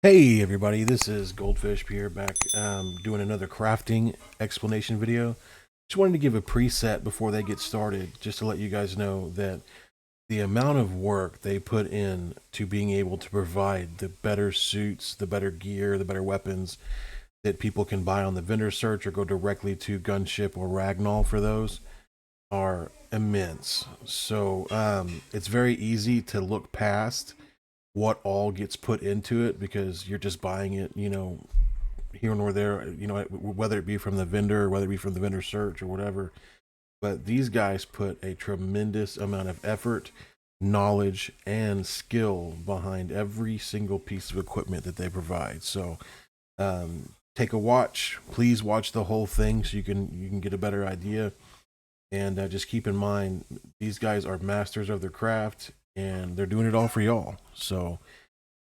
Hey everybody, this is Goldfish here back doing another crafting explanation video. Just wanted to give a preset before they get started, just to let you guys know that the amount of work they put in to being able to provide the better suits, the better gear, the better weapons that people can buy on the vendor search or go directly to Gunship or Ragnall for those are immense. So it's very easy to look past what all gets put into it because you're just buying it, here nor there, whether it be from the vendor or whether it be from the vendor search or whatever. But these guys put a tremendous amount of effort, knowledge, and skill behind every single piece of equipment that they provide. So take a watch. Please watch the whole thing so you can get a better idea. And just keep in mind, these guys are masters of their craft, and they're doing it all for y'all. So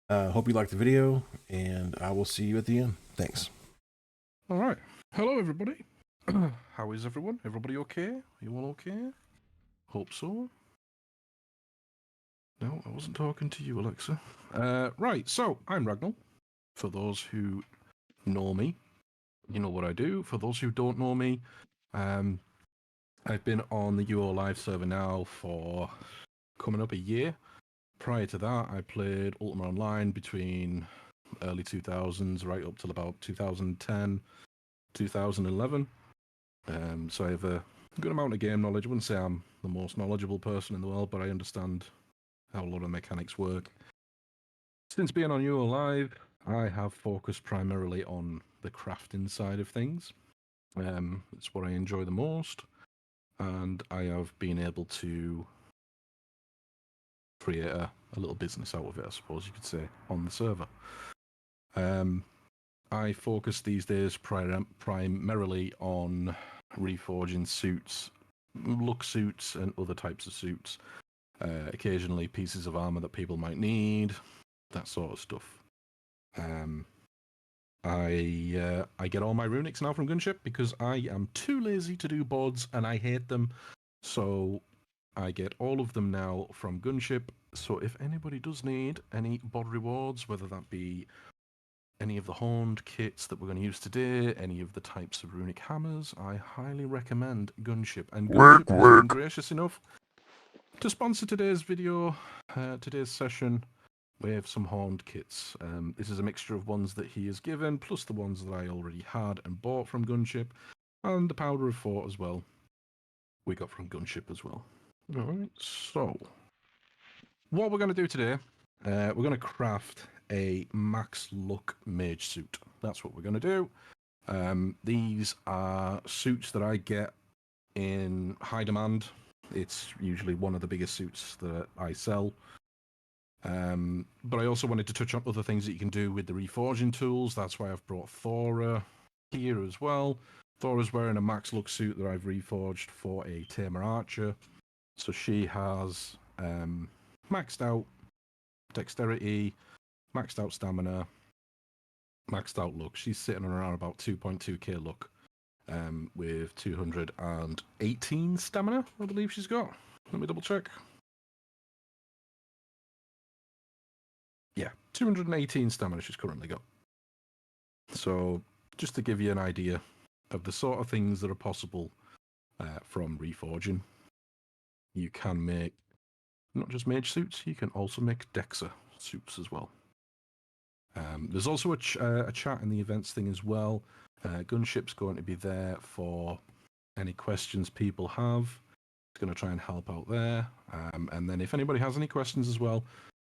hope you liked the video, and I will see you at the end. Thanks. All right. Hello, everybody. How is everyone? Everybody okay? Are you all okay? Hope so. No, I wasn't talking to you, Alexa. Right, so I'm Ragnall. For those who know me, you know what I do. For those who don't know me, I've been on the UOAlive server now for coming up a year. Prior to that, I played Ultima Online between early 2000s right up till about 2010, 2011. So I have a good amount of game knowledge. I wouldn't say I'm the most knowledgeable person in the world, but I understand how a lot of mechanics work. Since being on UOAlive, I have focused primarily on the crafting side of things. It's what I enjoy the most, and I have been able to create a little business out of it, I suppose you could say, on the server. I focus these days primarily on reforging suits, look suits, and other types of suits. Occasionally pieces of armor that people might need, that sort of stuff. I get all my runics now from Gunship because I am too lazy to do boards and I hate them. So I get all of them now from Gunship. So if anybody does need any bod rewards, whether that be any of the horned kits that we're going to use today, any of the types of runic hammers, I highly recommend Gunship. And Gunship has been gracious enough to sponsor today's video, today's session, with some horned kits. This is a mixture of ones that he has given, plus the ones that I already had and bought from Gunship, and the Powder of Fort as well. We got from Gunship as well. Alright, so what we're going to do today, we're going to craft a max luck mage suit. That's what we're going to do. These are suits that I get in high demand. It's usually one of the biggest suits that I sell. But I also wanted to touch on other things that you can do with the reforging tools. That's why I've brought Thora here as well. Thora's wearing a max luck suit that I've reforged for a Tamer Archer. So she has maxed out dexterity, maxed out stamina, maxed out luck. She's sitting around about 2.2k luck with 218 stamina, I believe she's got. Let me double check. Yeah, 218 stamina she's currently got. So, just to give you an idea of the sort of things that are possible from reforging, you can make not just mage suits, you can also make Dexa suits as well. There's also a chat in the events thing as well. Gunship's going to be there for any questions people have. It's going to try and help out there. And then if anybody has any questions as well,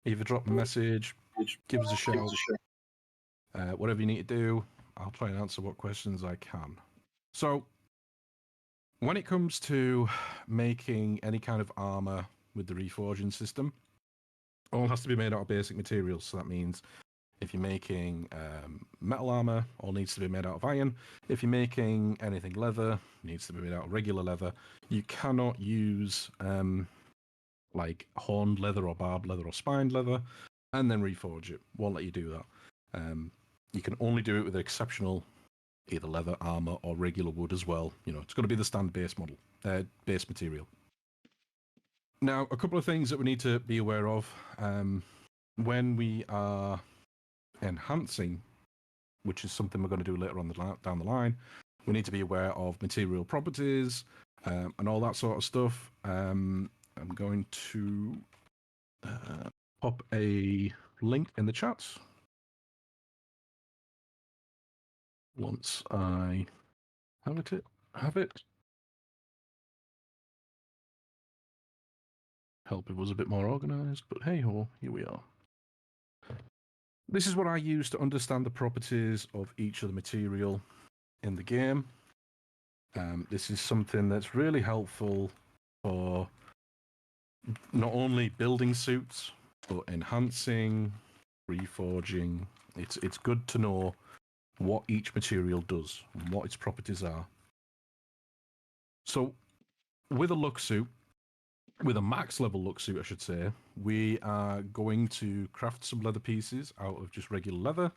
either drop a message, give us a shout, whatever you need to do. I'll try and answer what questions I can. So, when it comes to making any kind of armor with the reforging system, all has to be made out of basic materials. So that means if you're making metal armor, all needs to be made out of iron. If you're making anything leather, it needs to be made out of regular leather. You cannot use like horned leather or barbed leather or spined leather and then reforge it. Won't let you do that. You can only do it with exceptional either leather, armor, or regular wood as well. You know, it's going to be the standard base model, base material. Now, a couple of things that we need to be aware of when we are enhancing, which is something we're going to do later on down the line, we need to be aware of material properties and all that sort of stuff. I'm going to pop a link in the chat once I have it. Help if it was a bit more organized, but hey ho, here we are. This is what I use to understand the properties of each of the material in the game. This is something that's really helpful for not only building suits, but enhancing, reforging. It's good to know what each material does and what its properties are. So with a luck suit, with a max level luck suit, I should say, we are going to craft some leather pieces out of just regular leather.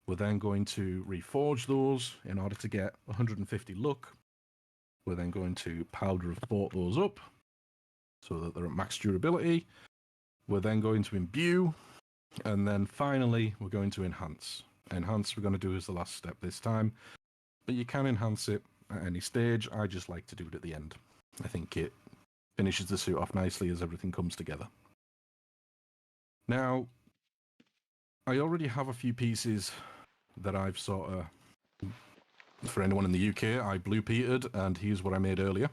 We're then going to reforge those in order to get 150 luck. We're then going to powder of thought those up so that they're at max durability. We're then going to imbue, and then finally we're going to enhance. Enhance we're going to do as the last step this time, but you can enhance it at any stage. I just like to do it at the end. I think it finishes the suit off nicely as everything comes together. Now, I already have a few pieces that I've sort of, for anyone in the UK, I blue petered, and here's what I made earlier.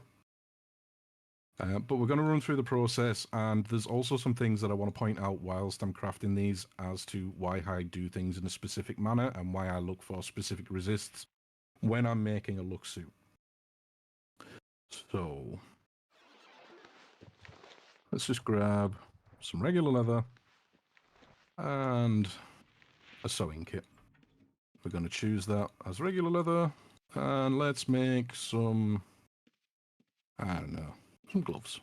But we're going to run through the process, and there's also some things that I want to point out whilst I'm crafting these as to why I do things in a specific manner and why I look for specific resists when I'm making a look suit. So let's just grab some regular leather and a sewing kit. We're going to choose that as regular leather, and let's make some, I don't know, some gloves.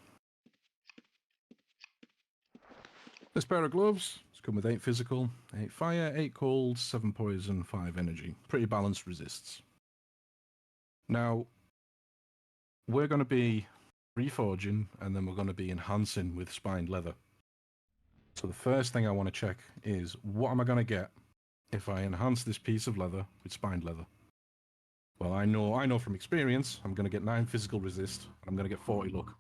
This pair of gloves has come with 8 physical, 8 fire, 8 cold, 7 poison, 5 energy. Pretty balanced resists. Now, we're going to be reforging, and then we're going to be enhancing with spined leather. So the first thing I want to check is, what am I going to get if I enhance this piece of leather with spined leather? Well, I know from experience, I'm going to get 9 physical resist, and I'm going to get 40 luck.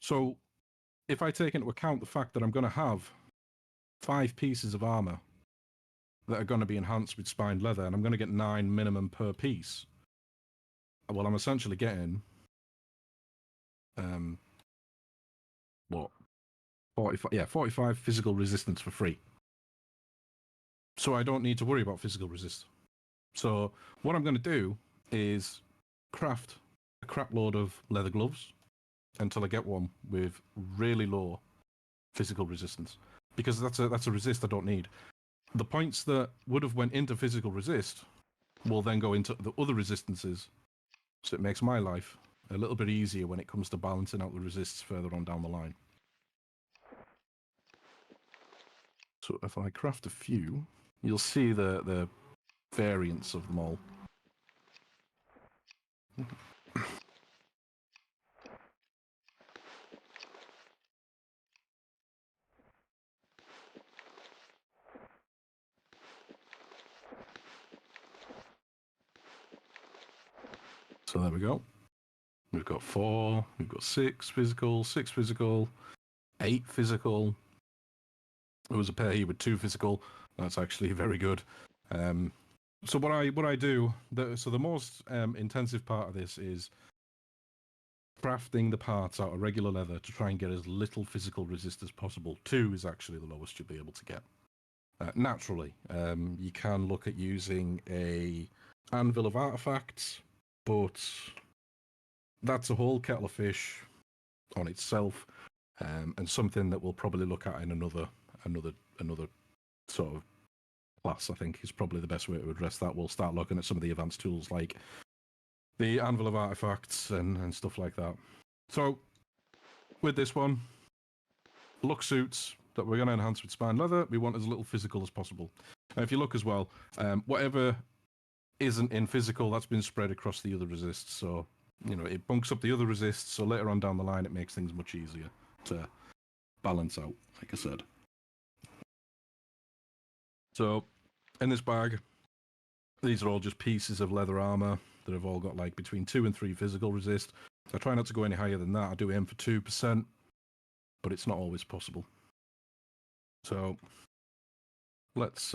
So, if I take into account the fact that I'm going to have 5 pieces of armor that are going to be enhanced with spined leather, and I'm going to get 9 minimum per piece, well, I'm essentially getting, what? 45 physical resistance for free. So I don't need to worry about physical resist. So what I'm going to do is craft a crap load of leather gloves until I get one with really low physical resistance, because that's a resist I don't need. The points that would have went into physical resist will then go into the other resistances, so it makes my life a little bit easier when it comes to balancing out the resists further on down the line. So if I craft a few, you'll see the variants of them all. So there we go. We've got 4, we've got 6 physical, 6 physical, 8 physical. There was a pair here with 2 physical. That's actually very good. So what I do, so the most intensive part of this is crafting the parts out of regular leather to try and get as little physical resist as possible. 2 is actually the lowest you'll be able to get. Naturally, you can look at using a anvil of artifacts, but that's a whole kettle of fish on itself, and something that we'll probably look at in another sort of class. I think is probably the best way to address that. We'll start looking at some of the advanced tools like the anvil of artifacts and stuff like that. So with this one, look suits that we're going to enhance with spine leather, we want as little physical as possible. And if you look as well, whatever isn't in physical, that's been spread across the other resists. So, you know, it bunks up the other resists. So later on down the line, it makes things much easier to balance out, like I said. So, in this bag, these are all just pieces of leather armor that have all got like between 2 and 3 physical resist. I try not to go any higher than that. I do aim for 2%, but it's not always possible. So, let's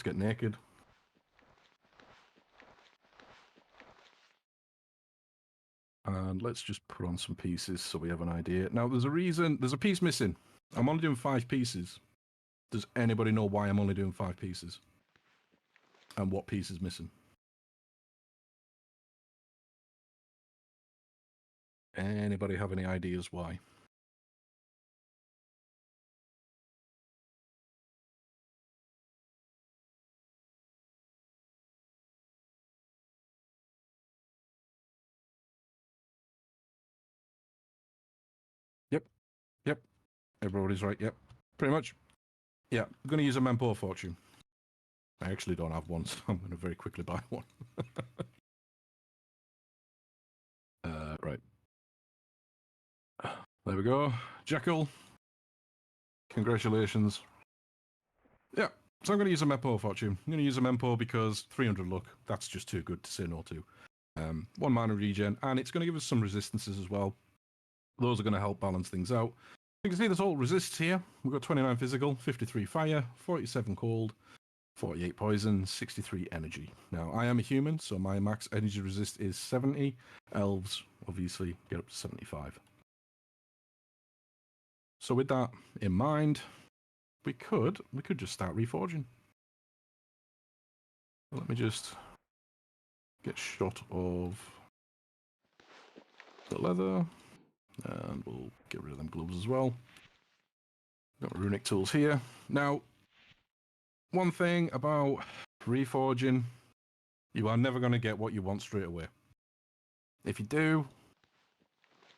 get naked. And let's just put on some pieces so we have an idea. Now, there's a piece missing. I'm only doing 5 pieces. Does anybody know why I'm only doing 5 pieces? And what piece is missing? Anybody have any ideas why? Yep. Everybody's right. Yep. Pretty much. Yeah. I'm going to use a Mempo Fortune. I actually don't have one, so I'm going to very quickly buy one. Right. There we go. Jekyll. Congratulations. Yeah. So I'm going to use a Mempo Fortune. I'm going to use a Mempo because 300 luck. That's just too good to say no to. 1 mana regen, and it's going to give us some resistances as well. Those are going to help balance things out. You can see there's all resists here. We've got 29 physical, 53 fire, 47 cold, 48 poison, 63 energy. Now, I am a human, so my max energy resist is 70. Elves, obviously, get up to 75. So with that in mind, we could just start reforging. Let me just get shot of the leather, and we'll get rid of them gloves as well. Got runic tools here. Now, one thing about reforging, you are never going to get what you want straight away. If you do,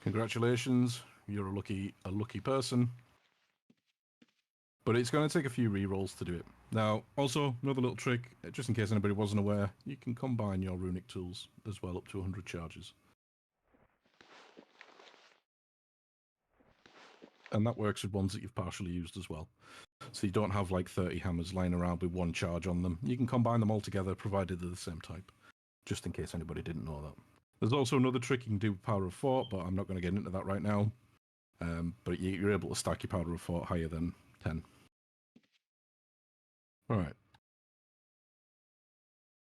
congratulations, you're a lucky person. But it's going to take a few rerolls to do it. Now, also, another little trick, just in case anybody wasn't aware, you can combine your runic tools as well up to 100 charges. And that works with ones that you've partially used as well. So you don't have like 30 hammers lying around with 1 charge on them. You can combine them all together, provided they're the same type. Just in case anybody didn't know that. There's also another trick you can do with Power of Fort, but I'm not going to get into that right now. But you're able to stack your Power of Fort higher than 10. Alright.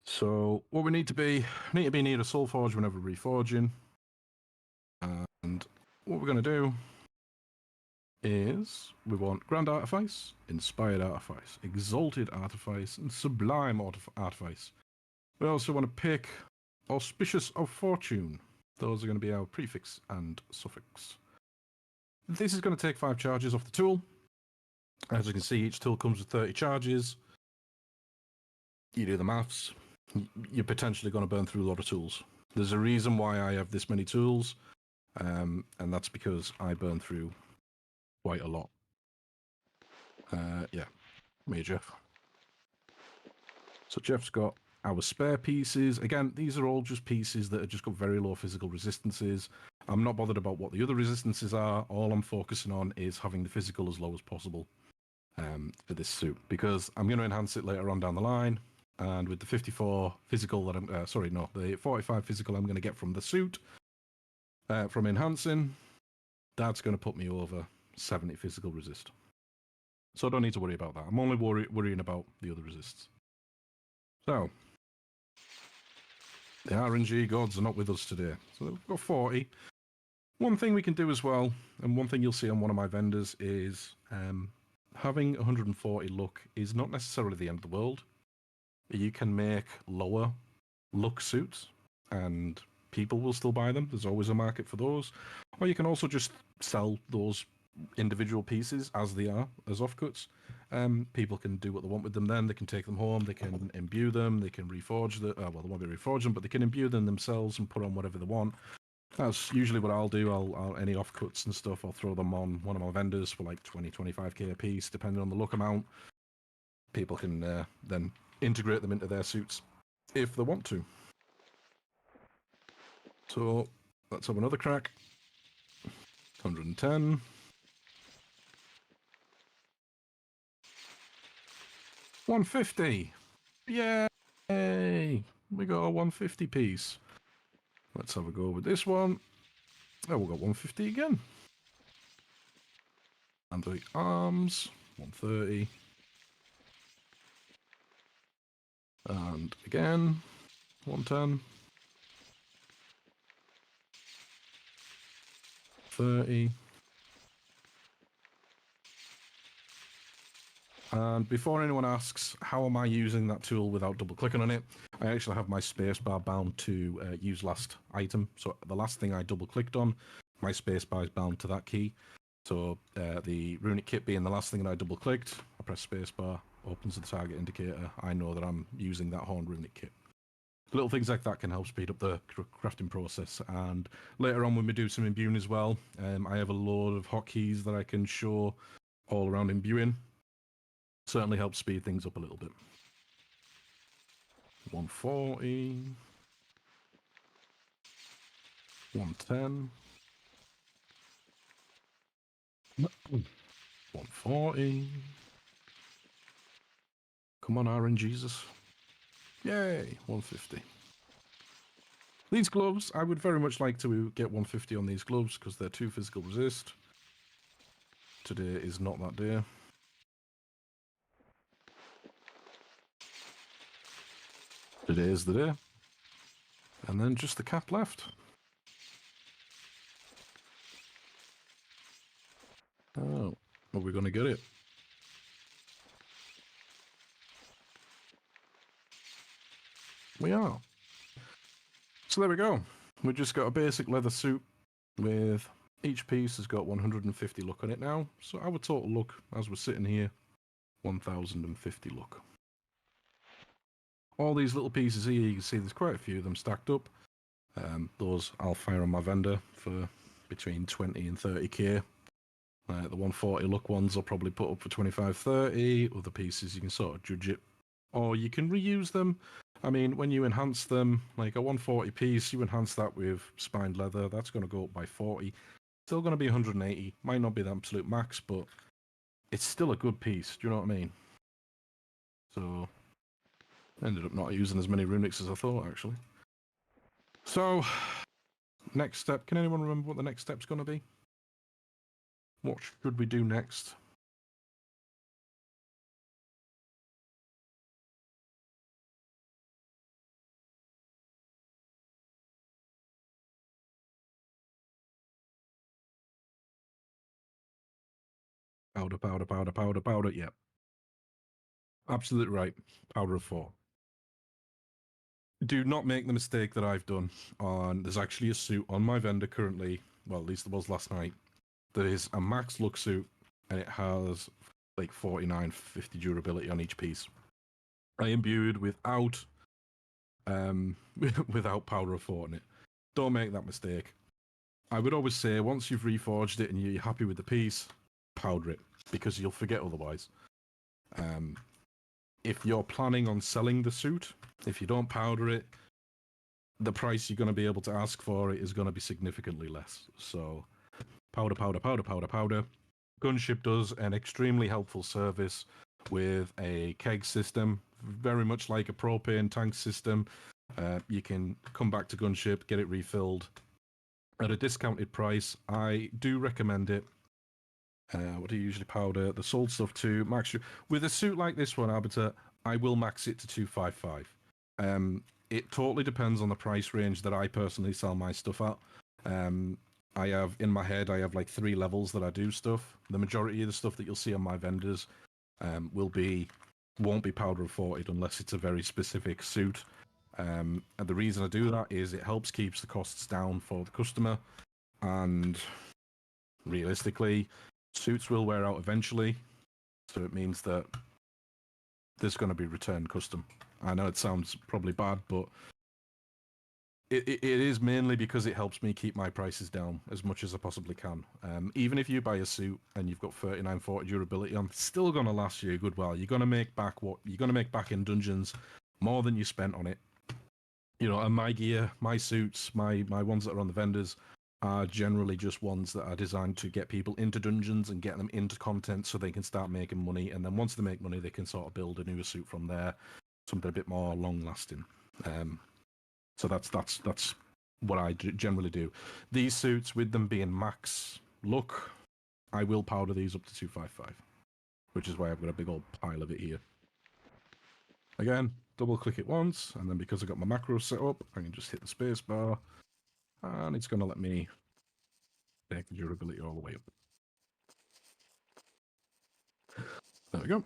So what we need to be near a soul forge whenever reforging. And what we're going to do is we want Grand Artifice, Inspired Artifice, Exalted Artifice, and Sublime Artifice. We also want to pick Auspicious of Fortune. Those are going to be our prefix and suffix. This is going to take 5 charges off the tool. As you can see, each tool comes with 30 charges. You do the maths, you're potentially going to burn through a lot of tools. There's a reason why I have this many tools, and that's because I burn through quite a lot. Yeah, me and Jeff. So Jeff's got our spare pieces. Again, these are all just pieces that have just got very low physical resistances. I'm not bothered about what the other resistances are. All I'm focusing on is having the physical as low as possible for this suit, because I'm going to enhance it later on down the line. And with the 54 physical that I'm, the 45 physical I'm going to get from the suit, from enhancing, that's going to put me over 70 physical resist. So I don't need to worry about that. I'm only worrying about the other resists. So, the RNG gods are not with us today. So we've got 40. One thing we can do as well, and one thing you'll see on one of my vendors, is having 140 luck is not necessarily the end of the world. You can make lower luck suits, and people will still buy them. There's always a market for those. Or you can also just sell those individual pieces as they are, as offcuts. People can do what they want with them then. They can take them home, they can imbue them, they can reforge them. Well, they won't be reforged them, but they can imbue them themselves and put on whatever they want. That's usually what I'll do. I'll any offcuts and stuff, I'll throw them on one of my vendors for like 20, 25k a piece, depending on the luck amount. People can then integrate them into their suits if they want to. So let's have another crack. 110. 150. Yay! We got a 150 piece. Let's have a go with this one. Oh, we got 150 again. And the arms, 130. And again, 110. 30. And before anyone asks, how am I using that tool without double clicking on it? I actually have my spacebar bound to use last item. So the last thing I double clicked on, my spacebar is bound to that key. So the Runic kit being the last thing that I double clicked, I press spacebar, opens the target indicator. I know that I'm using that Horned Runic kit. Little things like that can help speed up the crafting process. And later on when we do some imbuing as well, I have a load of hotkeys that I can show all around imbuing. Certainly helps speed things up a little bit. 140. 110. 140. Come on, Aaron Jesus. Yay, 150. These gloves, I would very much like to get 150 on these gloves because they're 2 physical resist. Today is not that day. Today is the day. And then just the cat left. Oh, are we going to get it? We are. So there we go. We just got a basic leather suit with each piece has got 150 luck on it now. So our total luck as we're sitting here, 1050 luck. All these little pieces here, you can see there's quite a few of them stacked up. Those I'll fire on my vendor for between 20 and 30k. The 140 luck ones I'll probably put up for 25-30. Other pieces you can sort of judge it. Or you can reuse them. I mean, when you enhance them, like a 140 piece, you enhance that with spined leather, that's going to go up by 40. Still going to be 180. Might not be the absolute max, but it's still a good piece. Do you know what I mean? So, ended up not using as many runics as I thought, actually. So, next step. Can anyone remember what the next step's going to be? What should we do next? Powder, powder, powder, powder, powder. Yep. Absolutely right. Powder of 4. Do not make the mistake that I've done on... There's actually a suit on my vendor currently, well, at least there was last night, that is a max look suit, and it has like 49, 50 durability on each piece. I imbued without without powder of 4 in it. Don't make that mistake. I would always say, once you've reforged it and you're happy with the piece, powder it, because you'll forget otherwise. If you're planning on selling the suit, if you don't powder it, the price you're going to be able to ask for it is going to be significantly less. So, powder, powder, powder, powder, powder. Gunship does an extremely helpful service with a keg system, very much like a propane tank system. You can come back to Gunship, get it refilled at a discounted price. I do recommend it. What do you usually powder? The sold stuff to max. With a suit like this one, Arbiter, I will max it to 255. It totally depends on the price range that I personally sell my stuff at. I have, in my head, I have like 3 levels that I do stuff. The majority of the stuff that you'll see on my vendors won't be powder of 40 unless it's a very specific suit. And the reason I do that is it helps keeps the costs down for the customer, and realistically, suits will wear out eventually, so it means that there's going to be return custom. I know it sounds probably bad, but it is mainly because it helps me keep my prices down as much as I possibly can. Even if you buy a suit and you've got 39, 40 durability on, it's still going to last you a good while. You're going to make back what you're going to make back in dungeons more than you spent on it. You know, and my gear, my suits, my ones that are on the vendors, are generally just ones that are designed to get people into dungeons and get them into content so they can start making money. And then once they make money, they can sort of build a newer suit from there, something a bit more long lasting. So that's what I generally do. These suits, with them being max luck, I will powder these up to 255, which is why I've got a big old pile of it here. Again, double click it once, and then because I've got my macros set up, I can just hit the space bar, and it's going to let me take the durability all the way up. There we go.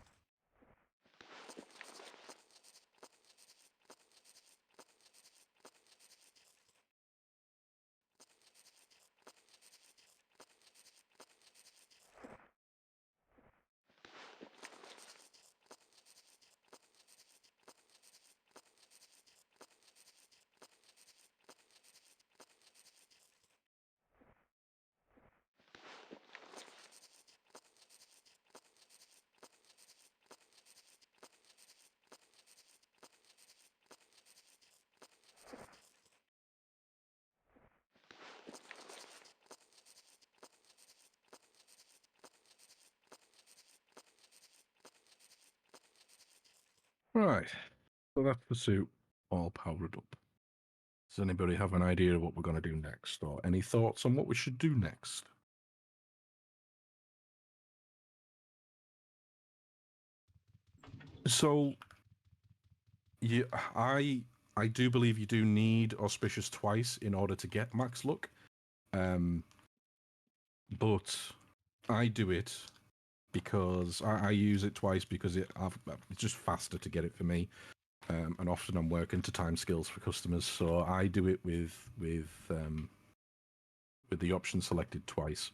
Right, so that's the suit all powered up. Does anybody have an idea of what we're going to do next, or any thoughts on what we should do next? So, yeah, I do believe you do need auspicious twice in order to get max luck, but I do it because I use it twice because it's just faster to get it for me. And often I'm working to time skills for customers, so I do it with the option selected twice.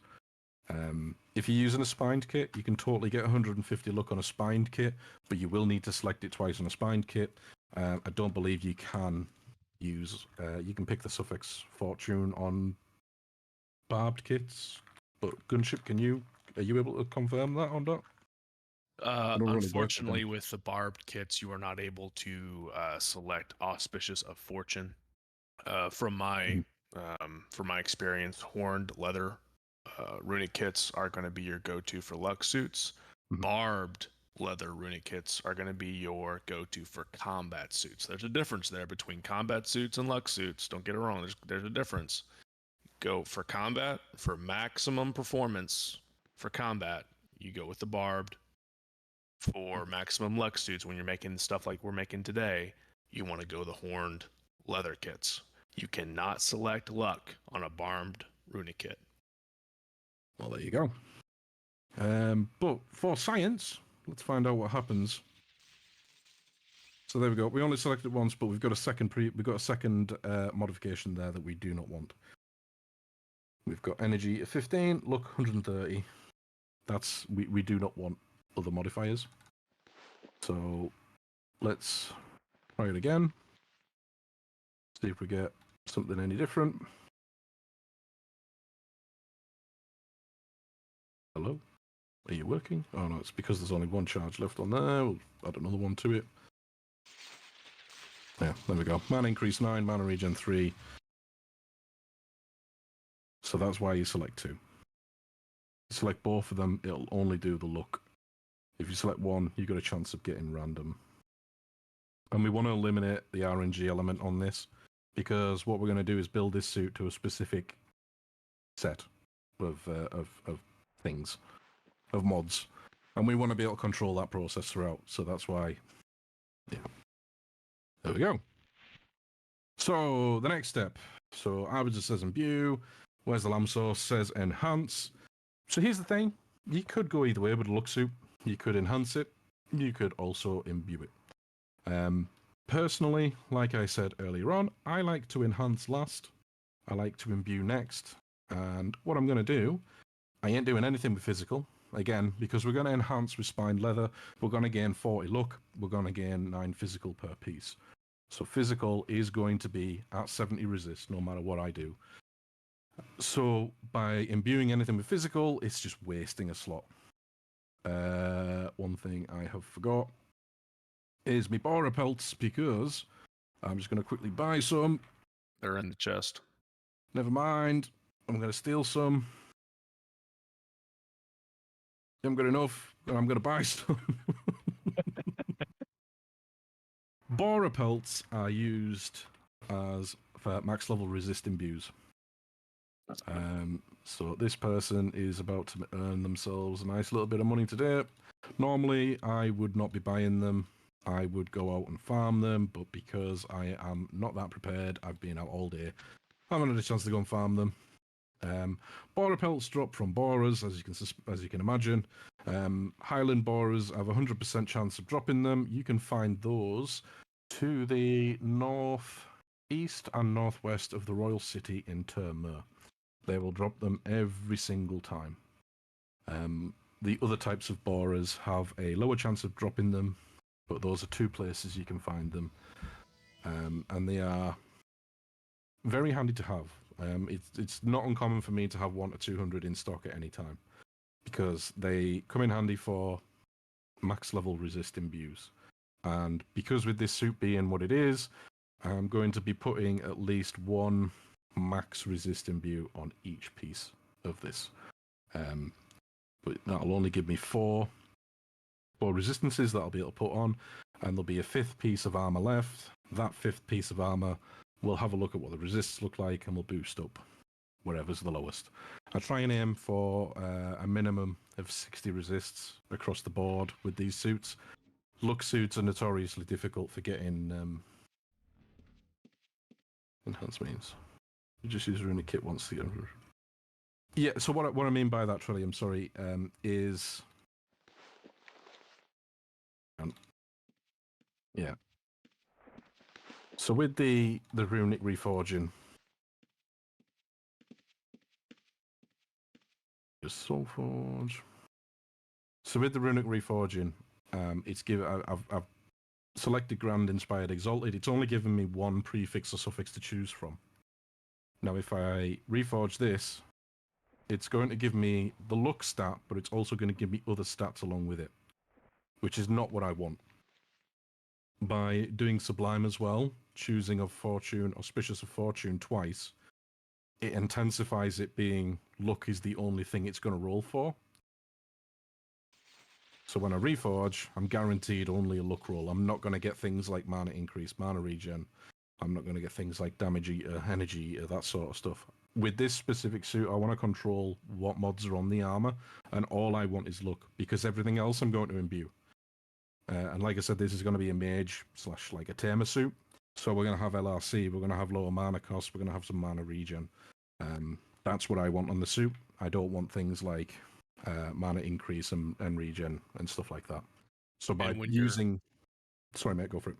If you're using a spined kit, you can totally get 150 luck on a spined kit, but you will need to select it twice on a spined kit. I don't believe you can use. You can pick the suffix fortune on barbed kits, but Gunship, are you able to confirm that or not? Unfortunately, with the barbed kits, you are not able to select auspicious of fortune. From my experience, horned leather runic kits are going to be your go-to for luck suits. Barbed leather runic kits are going to be your go-to for combat suits. There's a difference there between combat suits and luck suits. Don't get it wrong. There's a difference. Go for combat, for maximum performance for combat, you go with the barbed. For maximum luck suits, when you're making stuff like we're making today, you want to go the horned leather kits. You cannot select luck on a barbed runic kit. Well, there you go. But for science, let's find out what happens. So there we go. We only selected once, but we've got a second modification there that we do not want. We've got energy at 15, luck 130. We do not want other modifiers. So let's try it again. See if we get something any different. Hello? Are you working? Oh no, it's because there's only one charge left on there. We'll add another one to it. Yeah, there we go. Mana increase 9, mana regen 3. So that's why you select 2. You select both of them, it'll only do the luck. If you select one, you've got a chance of getting random. And we want to eliminate the RNG element on this, because what we're going to do is build this suit to a specific set of things, of mods. And we want to be able to control that process throughout. So that's why, yeah. There we go. So the next step. So Arbiter says imbue. Where's the lamb sauce? Says enhance. So here's the thing. You could go either way with a luck suit. You could enhance it. You could also imbue it. Personally, like I said earlier on, I like to enhance last. I like to imbue next. And what I'm going to do, I ain't doing anything with physical. Again, because we're going to enhance with spined leather, we're going to gain 40 luck. We're going to gain 9 physical per piece. So physical is going to be at 70 resist no matter what I do. So by imbuing anything with physical, it's just wasting a slot. One thing I have forgot is my Bora pelts, because I'm just going to quickly buy some. They're in the chest. Never mind. I'm going to steal some. I haven't got enough, and I'm going to buy some. Borer pelts are used as for max level resist imbues. So this person is about to earn themselves a nice little bit of money today. Normally, I would not be buying them. I would go out and farm them, but because I am not that prepared, I've been out all day. I haven't had a chance to go and farm them. Borer pelts drop from borers, as you can imagine. Highland borers have a 100% chance of dropping them. You can find those to the northeast and northwest of the royal city in Termur. They will drop them every single time. The other types of borers have a lower chance of dropping them, but those are two places you can find them. And they are very handy to have. It's not uncommon for me to have 1 to 200 in stock at any time, because they come in handy for max level resist imbues. And because with this suit being what it is, I'm going to be putting at least 1 max resist imbue on each piece of this. But that'll only give me 4 resistances that I'll be able to put on, and there'll be a 5th piece of armor left. That 5th piece of armor, we'll have a look at what the resists look like, and we'll boost up wherever's the lowest. I try and aim for a minimum of 60 resists across the board with these suits. Luck suits are notoriously difficult for getting enhancements. You just use Runic kit once to get. Yeah, so what I mean by that, Trillium, sorry, is... Yeah. So with the Runic Reforging... Soulforge... So with the Runic Reforging, I've selected Grand Inspired Exalted. It's only given me 1 prefix or suffix to choose from. Now if I reforge this, it's going to give me the luck stat, but it's also going to give me other stats along with it, which is not what I want. By doing Sublime as well, choosing of Fortune, Auspicious of Fortune twice, it intensifies it being luck is the only thing it's going to roll for. So when I reforge, I'm guaranteed only a luck roll. I'm not going to get things like mana increase, mana regen. I'm not going to get things like damage eater, energy eater, that sort of stuff. With this specific suit, I want to control what mods are on the armor, and all I want is luck, because everything else I'm going to imbue. And like I said, this is going to be a mage / like a tamer suit. So we're going to have LRC, we're going to have lower mana cost, we're going to have some mana regen. That's what I want on the suit. I don't want things like mana increase and regen and stuff like that. So by using... Sorry, mate, go for it.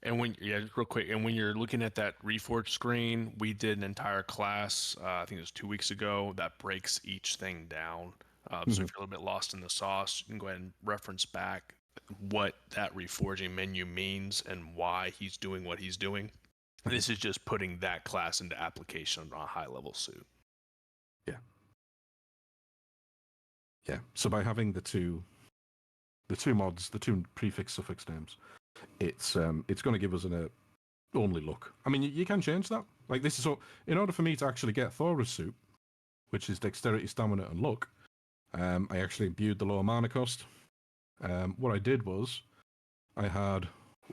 And just real quick, and when you're looking at that Reforge screen, we did an entire class, I think it was 2 weeks ago, that breaks each thing down. So if you're a little bit lost in the sauce, you can go ahead and reference back what that Reforging menu means and why he's doing what he's doing. And this is just putting that class into application on a high-level suit. Yeah. Yeah. So by having the two mods, the 2 prefix suffix names, it's going to give us an only look. I mean, you can change that. Like this is so. In order for me to actually get Thora's suit, which is dexterity, stamina, and luck, I actually imbued the lower mana cost. What I did was, I had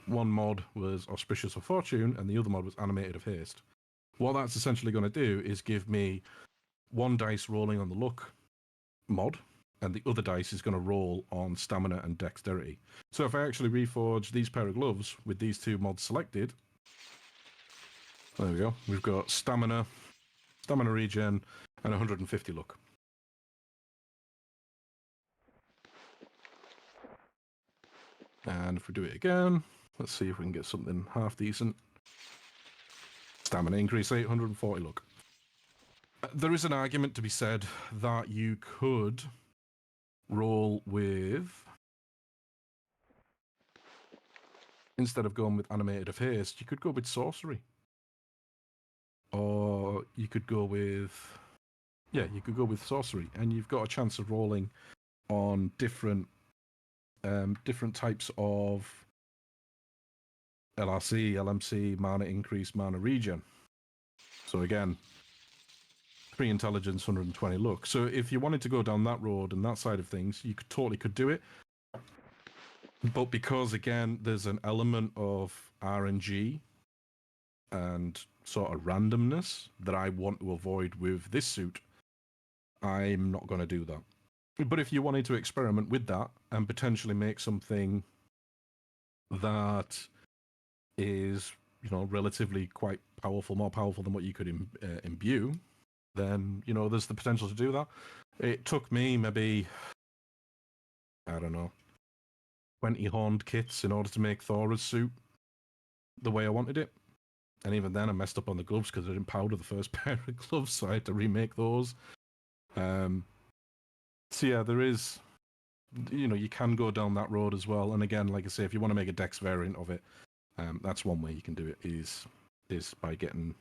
1 mod was Auspicious of Fortune, and the other mod was Animated of Haste. What that's essentially going to do is give me 1 dice rolling on the luck mod, and the other dice is going to roll on stamina and dexterity. So if I actually reforge these pair of gloves with these 2 mods selected, there we go. We've got stamina regen, and 150 luck. And if we do it again, let's see if we can get something half decent. Stamina increase 840 luck. There is an argument to be said that you could roll with, instead of going with Animated of Haste, you could go with Sorcery. Or you could go with, you could go with Sorcery, and you've got a chance of rolling on different types of LRC, LMC, mana increase, mana regen. So again, 3 intelligence, 120 luck. So if you wanted to go down that road and that side of things, you could do it. But because, again, there's an element of RNG and sort of randomness that I want to avoid with this suit, I'm not going to do that. But if you wanted to experiment with that and potentially make something that is, relatively quite powerful, more powerful than what you could imbue, then, there's the potential to do that. It took me maybe, I don't know, 20 horned kits in order to make Thora's suit the way I wanted it. And even then I messed up on the gloves because I didn't powder the first pair of gloves, so I had to remake those. So yeah, there is, you can go down that road as well. And again, like I say, if you want to make a Dex variant of it, that's one way you can do it, is by getting,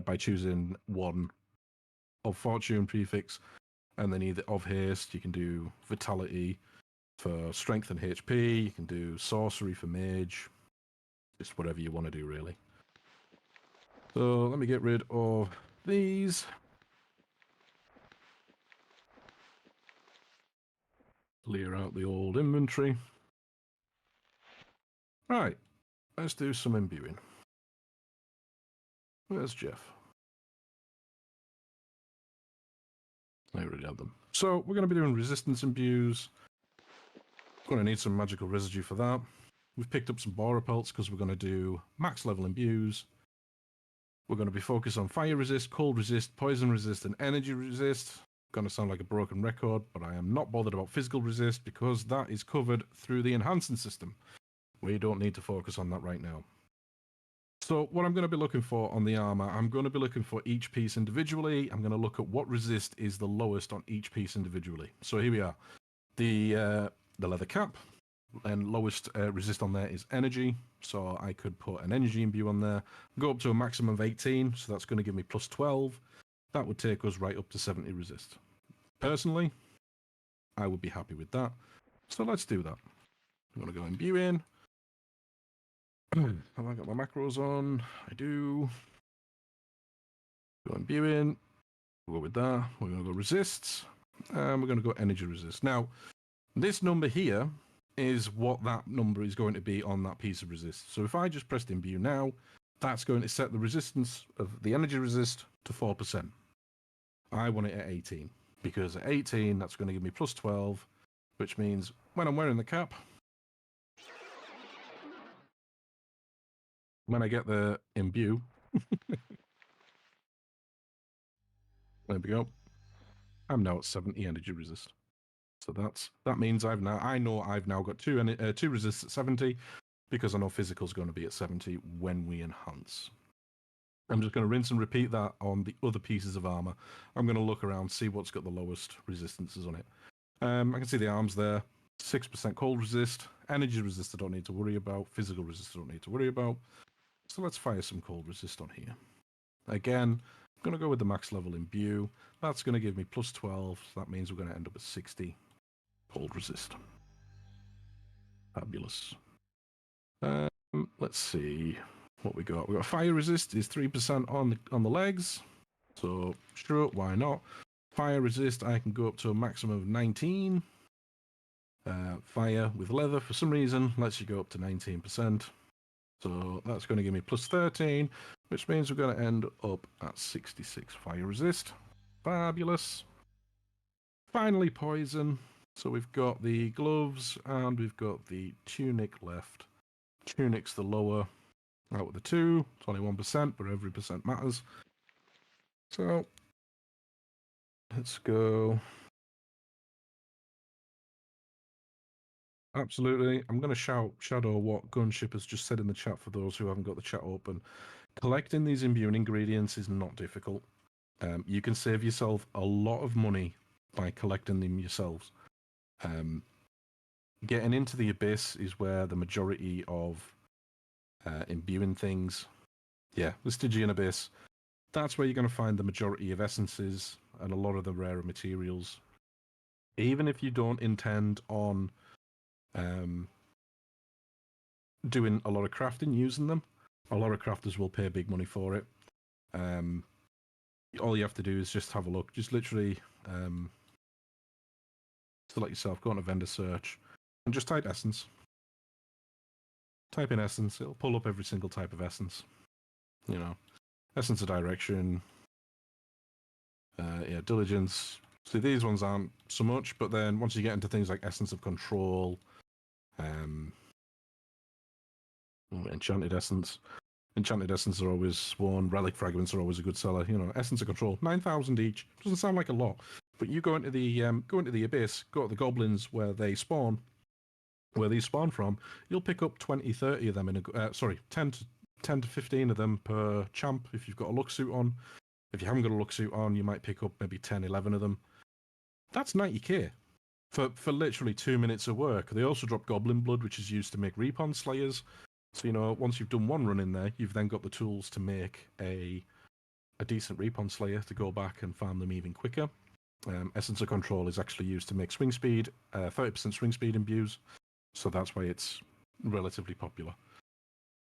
by choosing one of Fortune prefix, and then either of Haste. You can do Vitality for Strength and HP. You can do Sorcery for Mage. Just whatever you want to do, really. So let me get rid of these. Clear out the old inventory. Right, let's do some imbuing. Where's Jeff? I already have them. So we're going to be doing resistance imbues. Going to need some magical residue for that. We've picked up some borer pelts because we're going to do max level imbues. We're going to be focused on fire resist, cold resist, poison resist, and energy resist. Going to sound like a broken record, but I am not bothered about physical resist because that is covered through the enhancement system. We don't need to focus on that right now. So what I'm going to be looking for on the armor, I'm going to be looking for each piece individually. I'm going to look at what resist is the lowest on each piece individually. So here we are. The leather cap, and lowest resist on there is energy. So I could put an energy imbue on there, go up to a maximum of 18. So that's going to give me plus 12. That would take us right up to 70 resist. Personally, I would be happy with that. So let's do that. I'm going to go imbue in. Have I got my macros on? I do. Go imbue in. We'll go with that. We're going to go resists. And we're going to go energy resist. Now, this number here is what that number is going to be on that piece of resist. So if I just pressed imbue now, that's going to set the resistance of the energy resist to 4%. I want it at 18, because at 18, that's going to give me plus 12, which means when I'm wearing the cap, when I get the imbue, there we go, I'm now at 70 energy resist. So that means I know I've now got two resists at 70, because I know physical's going to be at 70 when we enhance. I'm just going to rinse and repeat that on the other pieces of armor. I'm going to look around, see what's got the lowest resistances on it. I can see the arms there. 6% cold resist. Energy resist I don't need to worry about. Physical resist I don't need to worry about. So let's fire some cold resist on here. Again, I'm going to go with the max level imbue. That's going to give me plus 12. So that means we're going to end up with 60 cold resist. Fabulous. Let's see what we got. We got fire resist is 3% on the legs. So sure, why not? Fire resist, I can go up to a maximum of 19. Fire with leather, for some reason, lets you go up to 19%. So that's going to give me plus 13, which means we're going to end up at 66 fire resist. Fabulous. Finally, poison. So we've got the gloves and we've got the tunic left. Tunic's the lower out of the two. It's only 1%, but every percent matters. So let's go. Absolutely. I'm going to shadow what Gunship has just said in the chat for those who haven't got the chat open. Collecting these imbuing ingredients is not difficult. You can save yourself a lot of money by collecting them yourselves. Getting into the Abyss is where the majority of imbuing things, the Stygian Abyss, that's where you're going to find the majority of essences and a lot of the rarer materials. Even if you don't intend on doing a lot of crafting using them, a lot of crafters will pay big money for it. all you have to do is just have a look. Just literally select yourself, go on to vendor search, and just type essence. Type in essence, it'll pull up every single type of essence. You know, essence of direction, yeah, diligence. See, these ones aren't so much, but then once you get into things like essence of control, enchanted essence. Enchanted essence are always one. Relic fragments are always a good seller. You know, essence of control, 9,000 each. Doesn't sound like a lot, but you go into the abyss, go to the goblins where they spawn, where these spawn from. You'll pick up 20, 30 of them in a 10 to 15 of them per champ if you've got a luck suit on. If you haven't got a luck suit on, you might pick up maybe 10, 11 of them. That's 90k for literally 2 minutes of work. They also drop goblin blood, which is used to make Repon slayers. So, you know, once you've done one run in there, you've then got the tools to make a decent Repon Slayer to go back and farm them even quicker. Essence of Control is actually used to make swing speed, 30% swing speed imbues, so that's why it's relatively popular.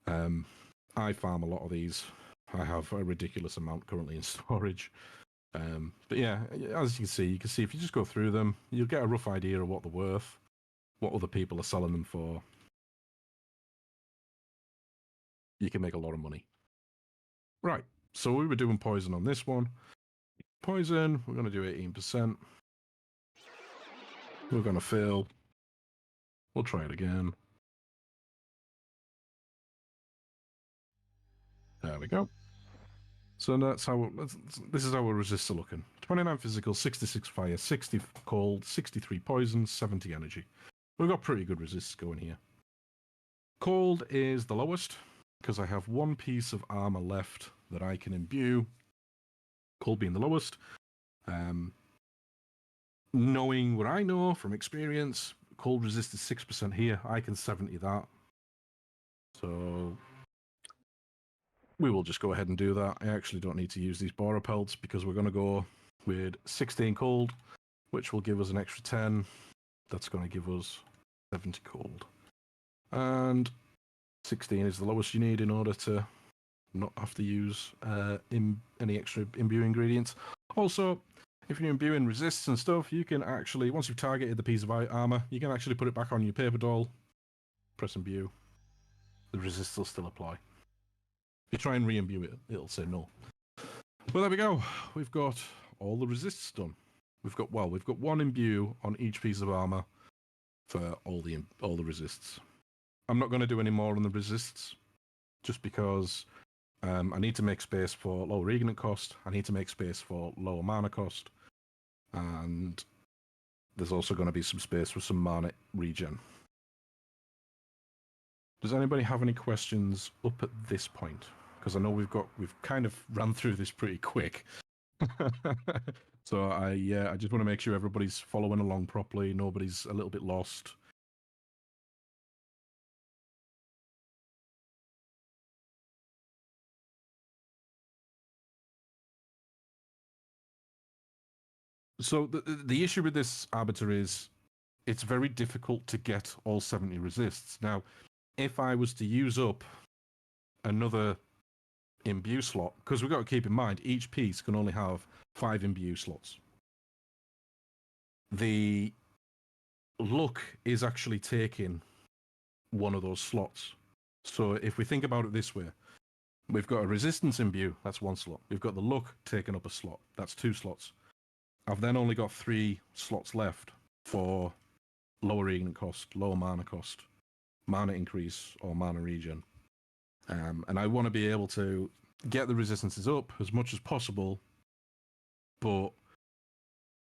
I farm a lot of these. I have a ridiculous amount currently in storage. But yeah, as you can see if you just go through them, you'll get a rough idea of what they're worth, what other people are selling them for. You can make a lot of money. Right, so we were doing poison on this one. Poison, we're going to do 18%. We're going to fail. We'll try it again. There we go. So that's how, this is how our resists are looking. 29 physical, 66 fire, 60 cold, 63 poison, 70 energy. We've got pretty good resists going here. Cold is the lowest, because I have one piece of armor left that I can imbue. Cold being the lowest. Knowing what I know from experience, cold resist is 6% here. I can 70 that. So we will just go ahead and do that. I actually don't need to use these Borer pelts because we're going to go with 16 cold, which will give us an extra 10. That's going to give us 70 cold. And 16 is the lowest you need in order to not have to use any extra imbue ingredients. Also, if you're imbuing resists and stuff, you can actually, once you've targeted the piece of armor, you can actually put it back on your paper doll, press imbue. The resists will still apply. If you try and re-imbue it, it'll say no. Well, there we go. We've got all the resists done. We've got one imbue on each piece of armor for all the resists. I'm not going to do any more on the resists, just because I need to make space for lower regen cost. I need to make space for lower mana cost. And there's also going to be some space for some mana regen. Does anybody have any questions up at this point? Because I know we've kind of ran through this pretty quick. So I just want to make sure everybody's following along properly. Nobody's a little bit lost. So the issue with this Arbiter is it's very difficult to get all 70 resists. Now, if I was to use up another imbue slot, because we've got to keep in mind, each piece can only have 5 imbue slots. The luck is actually taking one of those slots. So if we think about it this way, we've got a resistance imbue, that's 1 slot. We've got the luck taking up a slot, that's 2 slots. I've then only got 3 slots left for lower regen cost, lower mana cost, mana increase, or mana regen. And I want to be able to get the resistances up as much as possible, but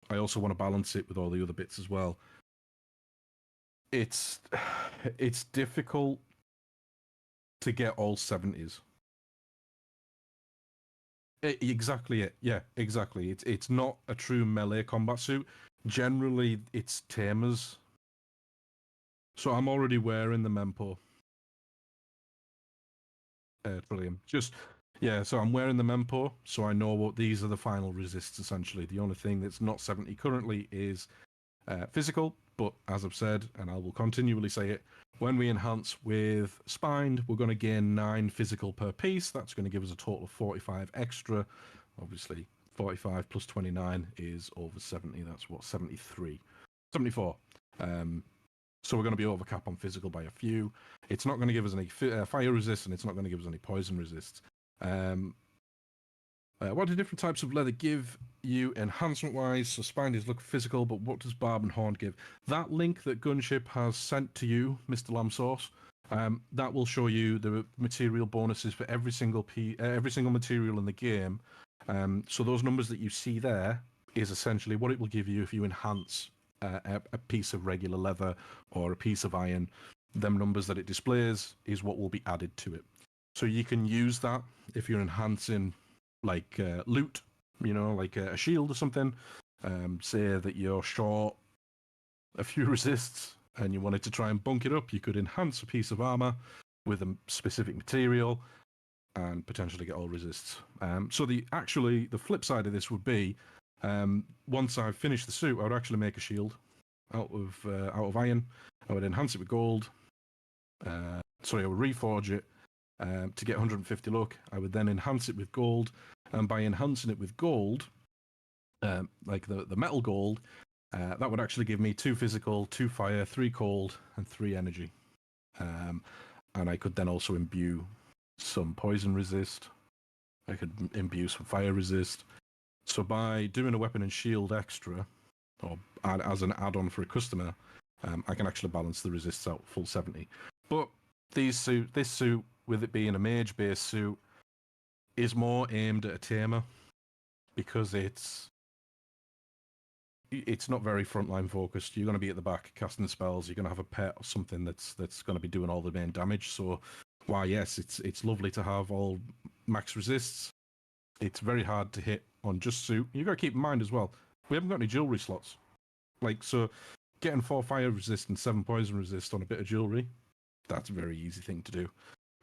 I also want to balance it with all the other bits as well. It's difficult to get all 70s. Exactly it. Yeah, exactly. It's not a true melee combat suit. Generally, it's tamers. So I'm already wearing the Mempo. Trillium. So I'm wearing the Mempo, so I know what these are the final resists, essentially. The only thing that's not 70 currently is physical, but as I've said, and I will continually say it, when we enhance with Spined, we're going to gain 9 physical per piece. That's going to give us a total of 45 extra. Obviously, 45 plus 29 is over 70. That's what, 73? 74. So we're going to be over cap on physical by a few. It's not going to give us any fire resist, and it's not going to give us any poison resist. What do different types of leather give you enhancement-wise? So spines look physical, but what does barb and horn give? That link that Gunship has sent to you, Mr. Lamsauce, that will show you the material bonuses for every single material in the game. So those numbers that you see there is essentially what it will give you if you enhance a piece of regular leather or a piece of iron. Them numbers that it displays is what will be added to it. So you can use that if you're enhancing like loot, like a shield or something. Say that you're short a few resists and you wanted to try and bunk it up, you could enhance a piece of armor with a specific material and potentially get all resists. So the flip side of this would be, once I've finished the suit, I would actually make a shield out of iron. I would enhance it with gold. I would reforge it to get 150 luck. I would then enhance it with gold, and by enhancing it with gold, like the metal gold, that would actually give me 2 physical, 2 fire, 3 cold, and 3 energy. And I could then also imbue some poison resist. I could imbue some fire resist. So by doing a weapon and shield extra, or as an add-on for a customer, I can actually balance the resists out full 70. But this suit, with it being a mage-based suit, is more aimed at a tamer because it's not very frontline focused. You're going to be at the back casting spells. You're going to have a pet or something that's going to be doing all the main damage. So, yes, it's lovely to have all max resists. It's very hard to hit on just suit. You've got to keep in mind as well, we haven't got any jewelry slots. So getting 4 fire resist and 7 poison resist on a bit of jewelry, that's a very easy thing to do,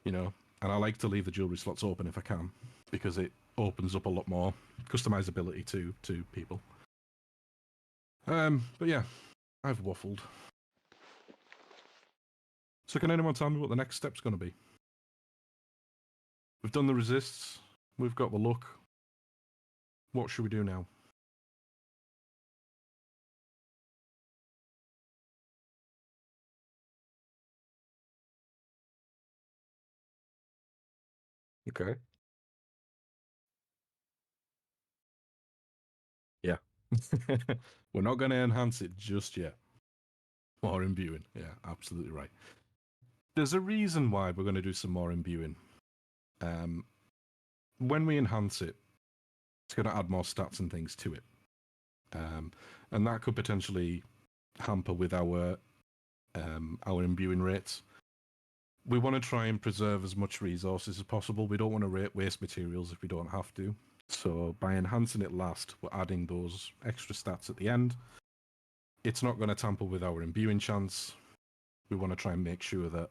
And I like to leave the jewelry slots open if I can, because it opens up a lot more customizability to people. But yeah, I've waffled. So can anyone tell me what the next step's going to be? We've done the resists. We've got the look. What should we do now? Okay. Yeah. We're not going to enhance it just yet. More imbuing. Yeah, absolutely right. There's a reason why we're going to do some more imbuing. When we enhance it, it's going to add more stats and things to it. And that could potentially hamper with our imbuing rates. We want to try and preserve as much resources as possible. We don't want to waste materials if we don't have to. So by enhancing it last, we're adding those extra stats at the end. It's not going to tamper with our imbuing chance. We want to try and make sure that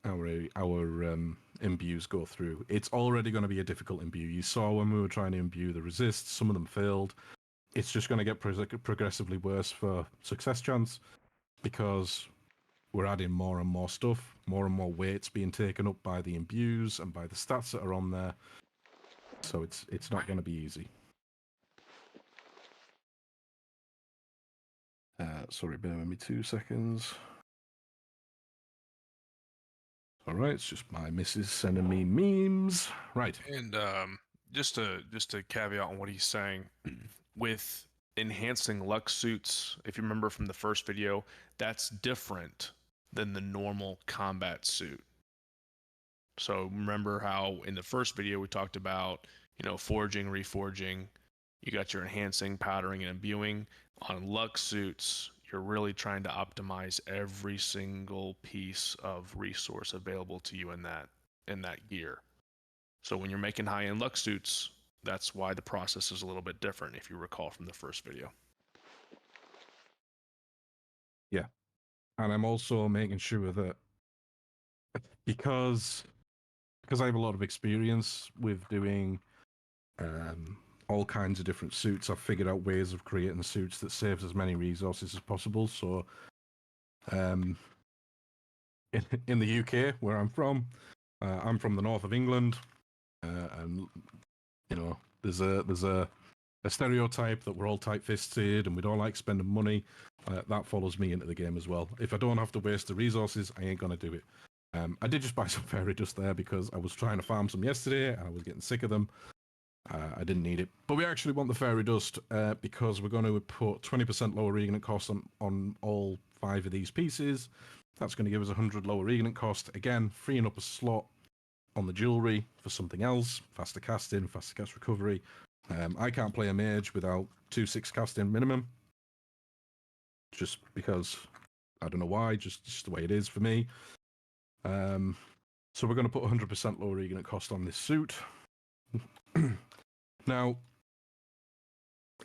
our imbues go through. It's already going to be a difficult imbue. You saw when we were trying to imbue the resists, some of them failed. It's just going to get progressively worse for success chance because we're adding more and more stuff, more and more weights being taken up by the imbues and by the stats that are on there. So it's not going to be easy. Sorry, bear with me 2 seconds. All right, it's just my missus sending me memes. Right. And just to caveat on what he's saying, with enhancing luck suits, if you remember from the first video, that's different than the normal combat suit. So remember how in the first video we talked about, forging, reforging, you got your enhancing, powdering, and imbuing. On luck suits, you're really trying to optimize every single piece of resource available to you in that gear. So when you're making high-end luck suits, that's why the process is a little bit different, if you recall from the first video. Yeah. And I'm also making sure that because I have a lot of experience with doing all kinds of different suits, I've figured out ways of creating suits that saves as many resources as possible. So in the UK, where I'm from the north of England, and there's a a stereotype that we're all tight-fisted and we don't like spending money. That follows me into the game as well. If I don't have to waste the resources, I ain't gonna do it. I did just buy some fairy dust there because I was trying to farm some yesterday and I was getting sick of them. I didn't need it. But we actually want the fairy dust because we're going to put 20% lower reagent cost on all 5 of these pieces. That's going to give us 100 lower reagent cost. Again, freeing up a slot on the jewelry for something else. Faster casting, faster cast recovery. I can't play a mage without 2/6 casting minimum. Just because, I don't know why, just the way it is for me. So we're going to put 100% lower reagent cost on this suit. Now,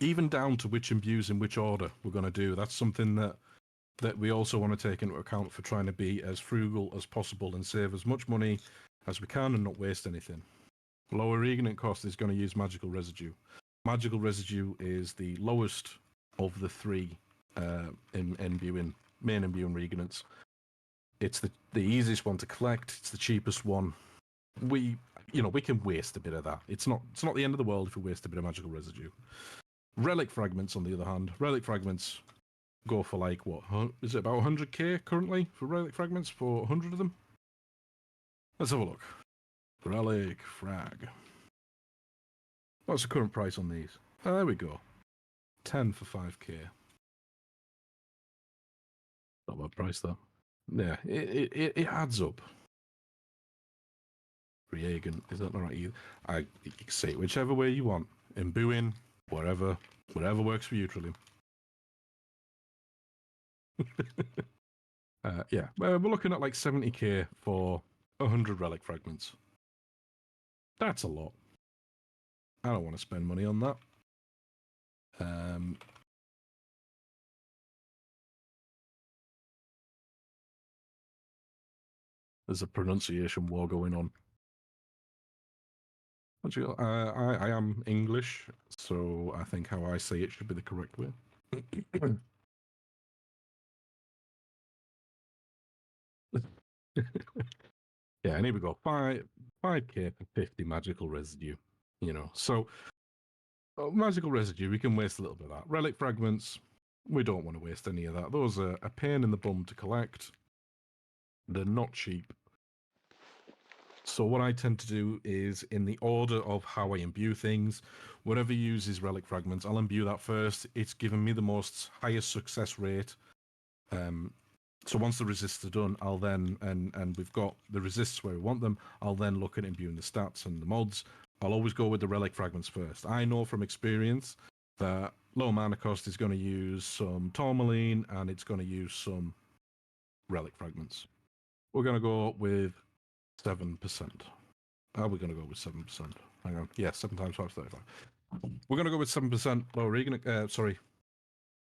even down to which imbues in which order we're going to do, that's something that we also want to take into account for trying to be as frugal as possible and save as much money as we can and not waste anything. Lower reagent cost is going to use magical residue. Magical residue is the lowest of the 3 in main imbuing reagents. It's the easiest one to collect. It's the cheapest one. We can waste a bit of that. It's not the end of the world if we waste a bit of magical residue. Relic fragments, on the other hand, relic fragments go for like what? Is it about 100k currently for relic fragments for 100 of them? Let's have a look. Relic frag. What's the current price on these? Oh, there we go. 10 for 5k. Not a bad price though. Yeah, it adds up. Reagent, is that not right? You can say it whichever way you want. Imbuing, whatever works for you, Trillium. Yeah, we're looking at like 70k for 100 relic fragments. That's a lot. I don't want to spend money on that. There's a pronunciation war going on. Actually, I am English, so I think how I say it should be the correct way. Yeah, and here we go. 5k for 50 magical residue. So magical residue, we can waste a little bit of that. Relic fragments, we don't want to waste any of that. Those are a pain in the bum to collect. They're not cheap. So what I tend to do is, in the order of how I imbue things, whatever uses relic fragments, I'll imbue that first. It's given me the most highest success rate. So once the resists are done, I'll then, and we've got the resists where we want them, I'll then look at imbuing the stats and the mods. I'll always go with the relic fragments first. I know from experience that low mana cost is going to use some tourmaline and it's going to use some relic fragments. We're going to go with 7%. Are we going to go with 7%? Hang on. Yeah, 7 times 5 is 35. We're going to go with 7% lower reagent.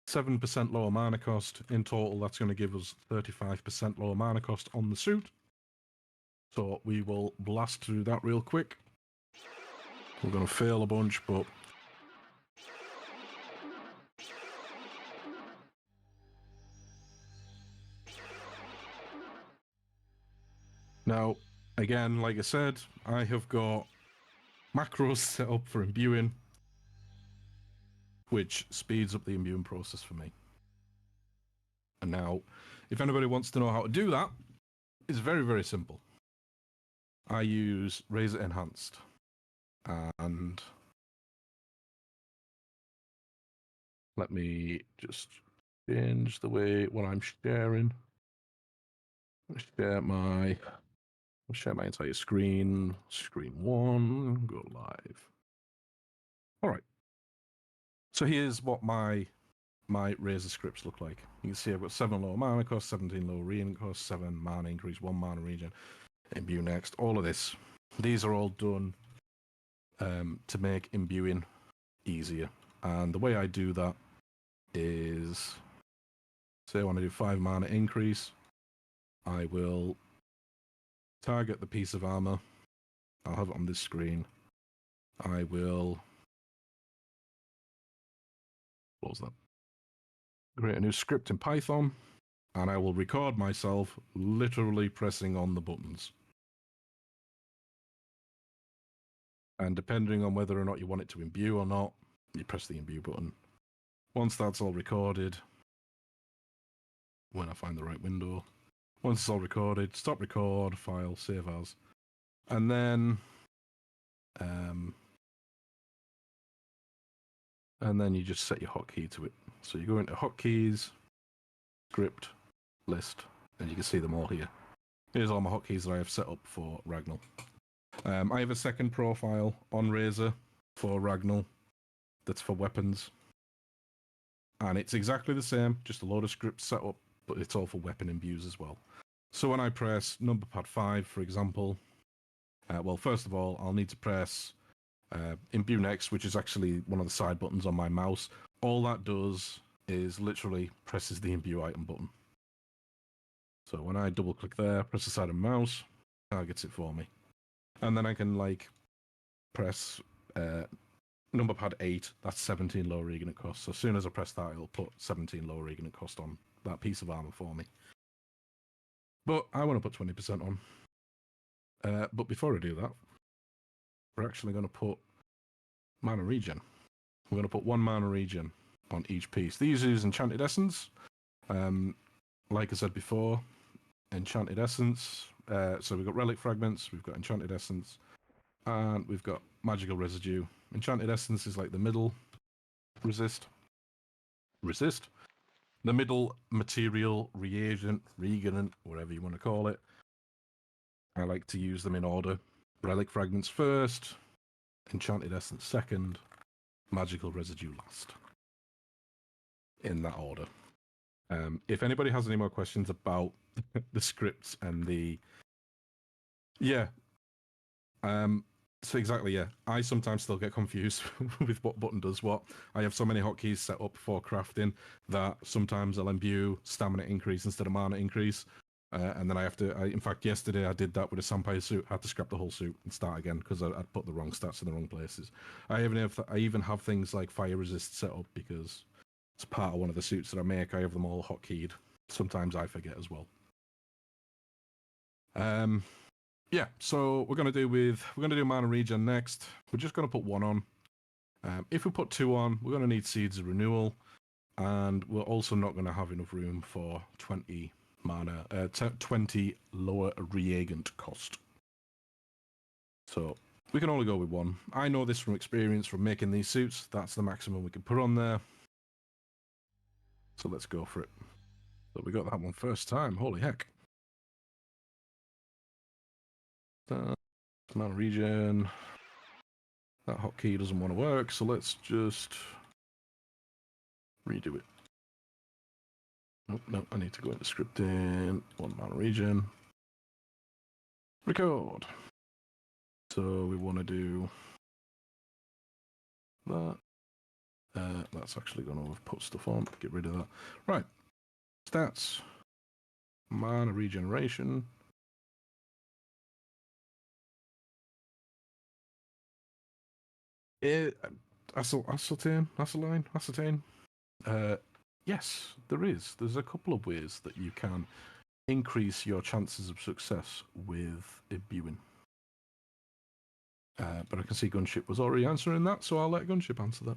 7% lower mana cost. In total, that's going to give us 35% lower mana cost on the suit. So we will blast through that real quick. We're going to fail a bunch, but... Now, again, like I said, I have got macros set up for imbuing, which speeds up the imbuing process for me. And now, if anybody wants to know how to do that, it's very, very simple. I use Razor Enhanced, and let me just change the way when I'm sharing. Share my entire screen. Screen 1, go live. All right. So here's what my Razor scripts look like. You can see I've got 7 lower mana cost, 17 lower regen cost, 7 mana increase, 1 mana regen, imbue next. All of this. These are all done to make imbuing easier. And the way I do that is, say I want to do 5 mana increase, I will target the piece of armor. I'll have it on this screen. I will close that. Create a new script in Python, and I will record myself literally pressing on the buttons. And depending on whether or not you want it to imbue or not, You press the imbue button. Once that's all recorded, when I find the right window, once it's all recorded, stop record, file, save as, and then you just set your hotkey to it. So you go into hotkeys, script, list, and you can see them all here. Here's all my hotkeys that I have set up for Ragnall. I have a second profile on Razer for Ragnall that's for weapons. And it's exactly the same, just a load of scripts set up, but it's all for weapon imbues as well. So when I press number pad 5, for example, well, first of all, I'll need to press imbue next, which is actually one of the side buttons on my mouse. All that does is literally presses the imbue item button. So when I double click there, press the side of the mouse, targets it for me. And then I can like press number pad 8, that's 17 lower regen at cost. So as soon as I press that, it'll put 17 lower regen at cost on that piece of armor for me. But I want to put 20% on. But before I do that, we're actually going to put mana regen. We're going to put 1 mana regen on each piece. These use Enchanted Essence. Like I said before, Enchanted Essence. So we've got Relic Fragments, we've got Enchanted Essence, and we've got Magical Residue. Enchanted Essence is like the middle resist. The middle material, reagent, regenerant, whatever you want to call it. I like to use them in order. Relic Fragments first, Enchanted Essence second, Magical Residue last. In that order. If anybody has any more questions about the scripts and the... Yeah. So exactly, yeah. I sometimes still get confused with what button does what. I have so many hotkeys set up for crafting that sometimes I'll imbue stamina increase instead of mana increase. And then I have to... in fact, yesterday I did that with a Sampire suit. I had to scrap the whole suit and start again because I'd put the wrong stats in the wrong places. I even have things like fire resist set up because it's part of one of the suits that I make. I have them all hotkeyed. Sometimes I forget as well. Yeah, so we're gonna do mana regen next. We're just gonna put 1 on. If we put 2 on, we're gonna need Seeds of Renewal, and we're also not gonna have enough room for 20 mana, 20 lower reagent cost. So we can only go with 1. I know this from experience from making these suits. That's the maximum we can put on there. So let's go for it. So we got that one first time. Holy heck. Mana regen. That hotkey doesn't want to work, so let's just redo it. Nope, no, I need to go into scripting. 1 mana regen. Record. So we want to do that. That's actually going to have put stuff on. Get rid of that. Right. Stats. Mana regeneration. Ascertain. Yes, there is. There's a couple of ways that you can increase your chances of success with imbuing. But I can see Gunship was already answering that, so I'll let Gunship answer that.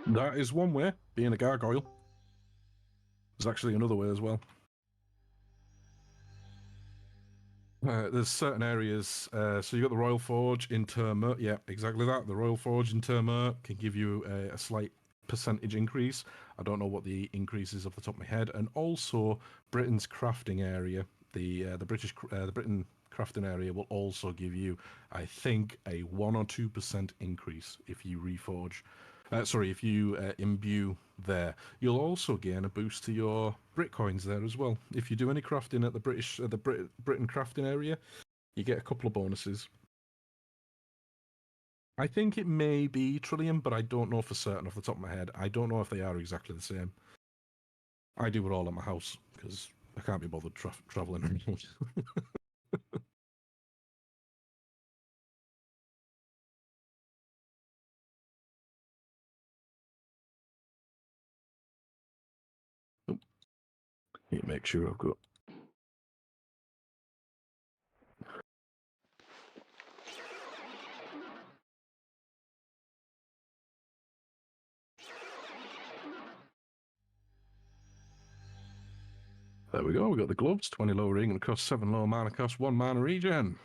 That is one way, being a gargoyle. There's actually another way as well. There's certain areas, so you got the Royal Forge in Terma, yeah, exactly that. The Royal Forge in Terma can give you a slight percentage increase. I don't know what the increase is off the top of my head. And also, Britain's crafting area, the Britain crafting area will also give you, I think, a 1 or 2% increase if you reforge. If you imbue there. You'll also gain a boost to your Brit coins there as well. If you do any crafting at the Britain crafting area, you get a couple of bonuses. I think it may be Trillium, but I don't know for certain off the top of my head. I don't know if they are exactly the same. I do it all at my house because I can't be bothered traveling around. Need to make sure I've got. There we go. We got the gloves. 20 low regen cost, 7 low mana cost, 1 mana regen.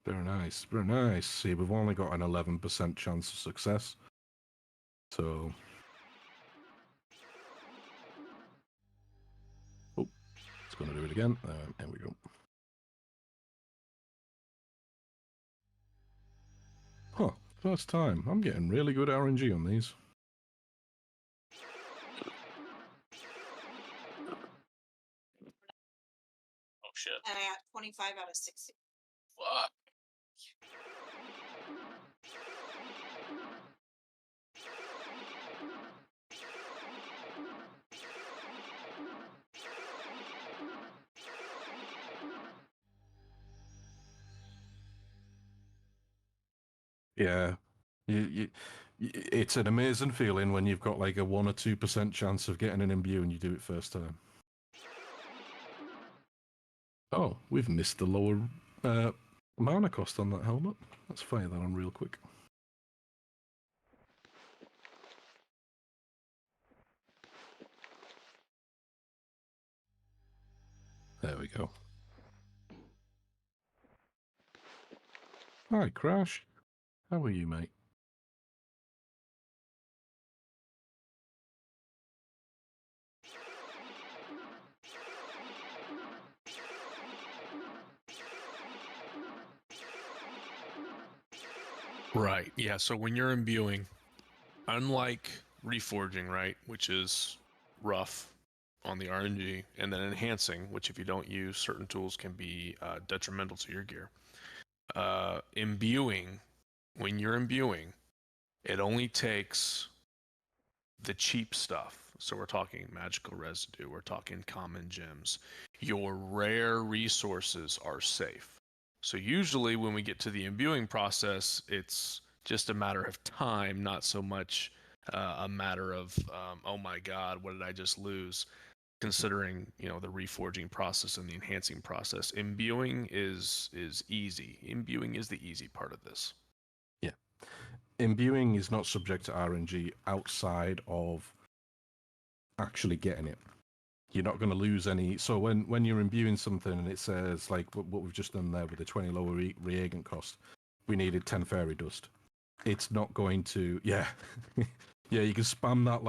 Very nice. Very nice. See, we've only got an 11% chance of success. So. Oh, it's going to do it again. There we go. Huh. First time. I'm getting really good RNG on these. Oh shit. And I got 25 out of 60. Fuck. Yeah. It's an amazing feeling when you've got like a 1 or 2% chance of getting an imbue and you do it first time. Oh, we've missed the lower mana cost on that helmet. Let's fire that on real quick. There we go. Hi, Crash. How are you, mate? Right. Yeah. So when you're imbuing, unlike reforging, right, which is rough on the RNG, and then enhancing, which if you don't use certain tools can be detrimental to your gear. Imbuing, when you're imbuing, it only takes the cheap stuff. So we're talking magical residue, we're talking common gems. Your rare resources are safe. So usually when we get to the imbuing process, it's just a matter of time, not so much a matter of, oh my God, what did I just lose? Considering, you know, the reforging process and the enhancing process, imbuing is easy. Imbuing is the easy part of this. Yeah. Imbuing is not subject to RNG outside of actually getting it. You're not going to lose any. So when you're imbuing something and it says, like what we've just done there with the 20 lower reagent cost, we needed 10 fairy dust. It's not going to, yeah. Yeah, you can spam that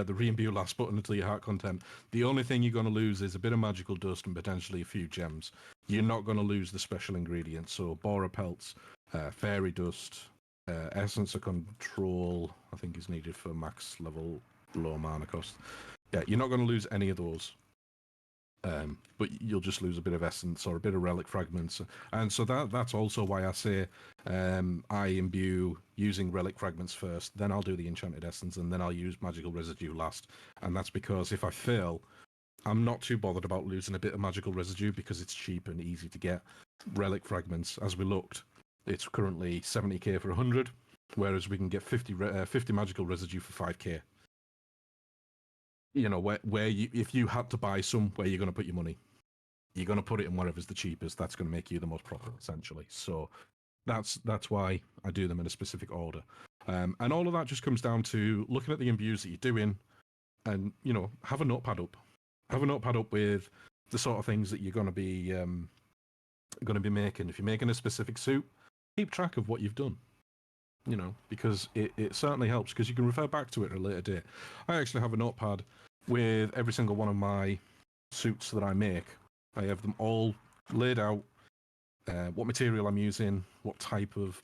the re-imbue last button until your heart content. The only thing you're going to lose is a bit of magical dust and potentially a few gems. You're not going to lose the special ingredients. So Bora pelts, fairy dust, essence of control, I think is needed for max level low mana cost. Yeah, you're not going to lose any of those. But you'll just lose a bit of essence or a bit of relic fragments. And so that's also why I say I imbue using relic fragments first, then I'll do the enchanted essence, and then I'll use magical residue last. And that's because if I fail, I'm not too bothered about losing a bit of magical residue because it's cheap and easy to get. Relic fragments, as we looked, it's currently 70k for 100, whereas we can get 50 magical residue for 5k. You know, where you, if you had to buy some, where you're going to put your money? You're going to put it in whatever's the cheapest. That's going to make you the most profit, essentially. So that's why I do them in a specific order. And all of that just comes down to looking at the imbues that you're doing, and you know, have a notepad up. Have a notepad up with the sort of things that you're going to be making. If you're making a specific suit, keep track of what you've done. You know, because it certainly helps, because you can refer back to it at a later date. I actually have a notepad with every single one of my suits that I make. I have them all laid out, what material I'm using, what type of,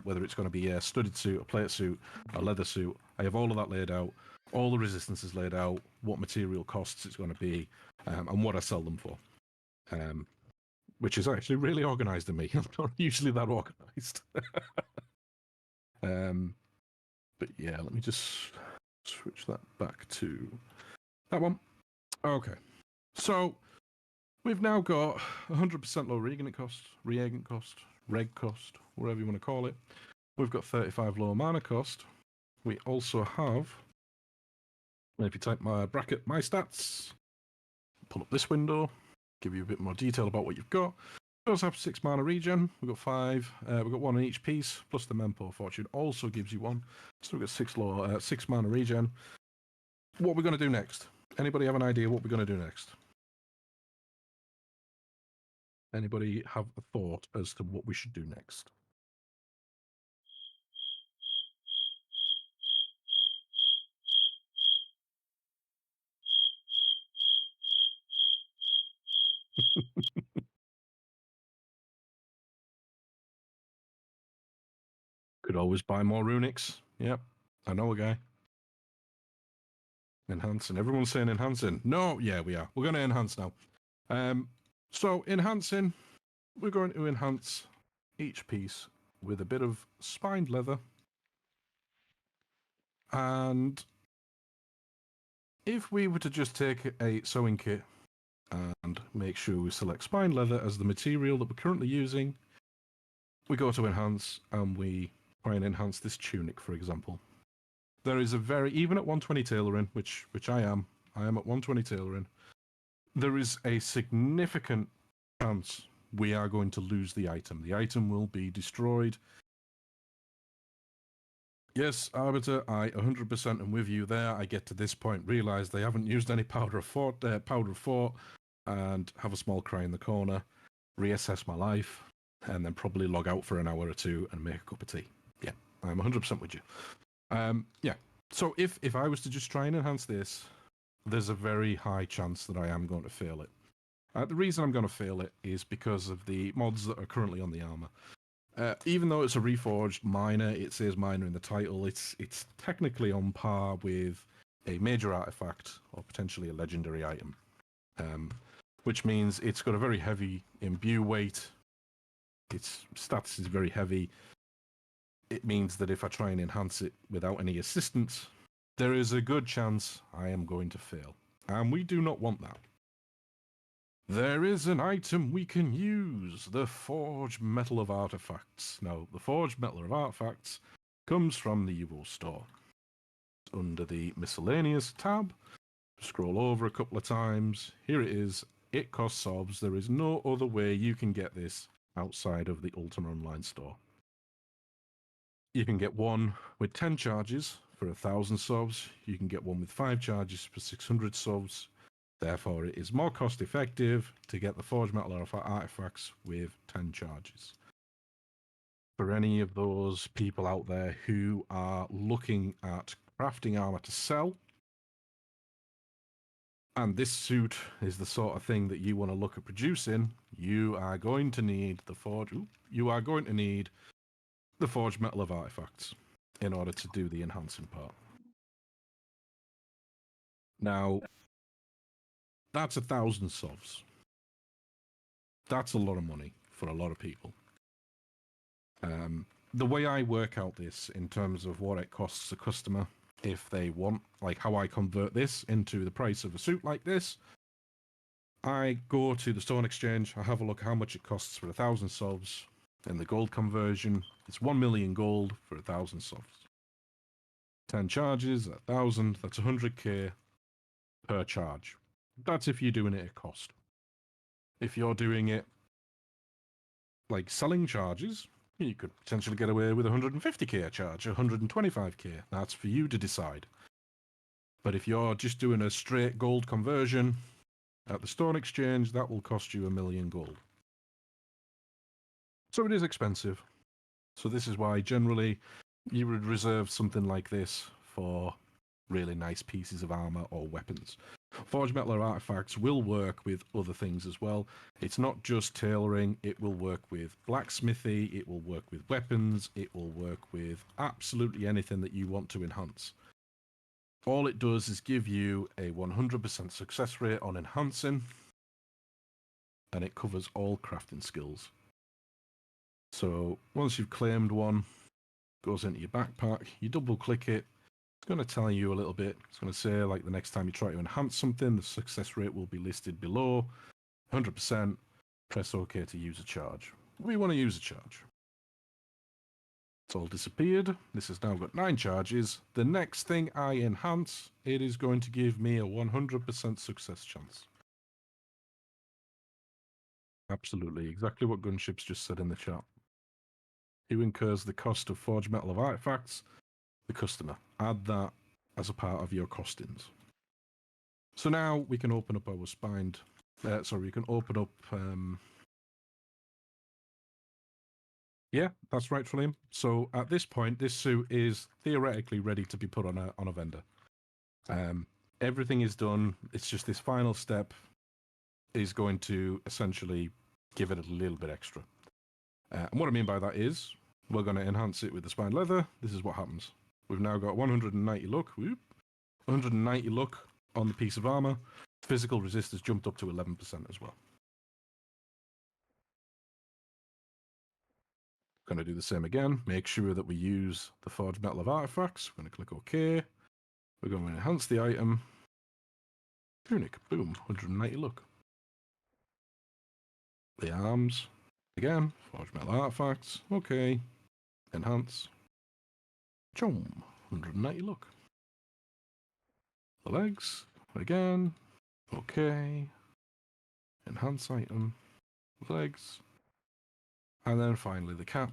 whether it's going to be a studded suit, a plate suit, a leather suit. I have all of that laid out, all the resistances laid out, what material costs it's going to be, and what I sell them for. Which is actually really organised in me. I'm not usually that organised. But yeah, let me just switch that back to that one. Okay, so we've now got 100% low reagent cost, reg cost, whatever you want to call it. We've got 35 low mana cost. We also have, if you type my bracket, my stats, pull up this window, give you a bit more detail about what you've got. We also have 6 mana regen. We've got 5. We've got 1 in each piece, plus the Mempo Fortune also gives you 1. So we've got 6 mana regen. What are we going to do next? Anybody have an idea what we're going to do next? Anybody have a thought as to what we should do next? Could always buy more runics. Yep, I know a guy. Enhancing. Everyone's saying enhancing. No, yeah, we are. We're going to enhance now. So enhancing, we're going to enhance each piece with a bit of spined leather. And if we were to just take a sewing kit and make sure we select spined leather as the material that we're currently using, we go to enhance and we try and enhance this tunic, for example. There is a very, even at 120 tailoring, which I am at 120 tailoring, there is a significant chance we are going to lose the item. The item will be destroyed. Yes, Arbiter, I 100% am with you there. I get to this point, realise they haven't used any powder of fort, and have a small cry in the corner, reassess my life, and then probably log out for an hour or two and make a cup of tea. Yeah, I'm 100% with you. Yeah, so if I was to just try and enhance this, there's a very high chance that I am going to fail it. The reason I'm going to fail it is because of the mods that are currently on the armor. Even though it's a reforged minor, it says minor in the title, it's technically on par with a major artifact or potentially a legendary item. Which means it's got a very heavy imbue weight. Its stats is very heavy. It means that if I try and enhance it without any assistance, there is a good chance I am going to fail. And we do not want that. There is an item we can use, the Forged Metal of Artifacts. Now, the Forged Metal of Artifacts comes from the UO store. Under the Miscellaneous tab, scroll over a couple of times. Here it is. It costs sobs. There is no other way you can get this outside of the Ultima Online store. You can get one with 10 charges for 1,000 sobs. You can get one with 5 charges for 600 sobs. Therefore, it is more cost effective to get the Forged Metal Artifacts with 10 charges. For any of those people out there who are looking at crafting armor to sell, and this suit is the sort of thing that you want to look at producing, you are going to need the Forged Metal of Artifacts in order to do the enhancing part. Now, that's 1,000 sovs. That's a lot of money for a lot of people. The way I work out this in terms of what it costs a customer, if they want, like how I convert this into the price of a suit like this, I go to the Stone Exchange, I have a look how much it costs for 1,000 sovs. In the gold conversion, it's 1 million gold for 1,000 sovs. 10 charges, 1,000, that's 100k per charge. That's if you're doing it at cost. If you're doing it like selling charges, you could potentially get away with 150k a charge, 125k. That's for you to decide. But if you're just doing a straight gold conversion at the Stone Exchange, that will cost you 1 million gold. So it is expensive. So this is why generally you would reserve something like this for really nice pieces of armor or weapons. Forged Metal Artifacts will work with other things as well. It's not just tailoring, it will work with blacksmithy, it will work with weapons, it will work with absolutely anything that you want to enhance. All it does is give you a 100% success rate on enhancing, and it covers all crafting skills. So once you've claimed one, it goes into your backpack, you double click it, it's going to tell you a little bit. It's going to say, like, the next time you try to enhance something, the success rate will be listed below. 100%. Press OK to use a charge. We want to use a charge. It's all disappeared. This has now got 9 charges. The next thing I enhance, it is going to give me a 100% success chance. Absolutely. Exactly what Gunships just said in the chat. Who incurs the cost of forged metal of artifacts? The customer. Add that as a part of your costings. So now we can open up our spined... we can open up... Yeah, that's right, William. So at this point, this suit is theoretically ready to be put on a vendor. Everything is done. It's just this final step is going to essentially give it a little bit extra. And what I mean by that is we're going to enhance it with the spine leather. This is what happens. We've now got 190 luck. Whoop, 190 luck on the piece of armor. Physical resist has jumped up to 11% as well. Going to do the same again. Make sure that we use the forged metal of artifacts. We're going to click OK. We're going to enhance the item. Runic, boom, 190 luck. The arms, again, forged metal artifacts. Okay. Enhance. Chom, 190 luck. The legs, again. Okay. Enhance item. Legs. And then finally the cap.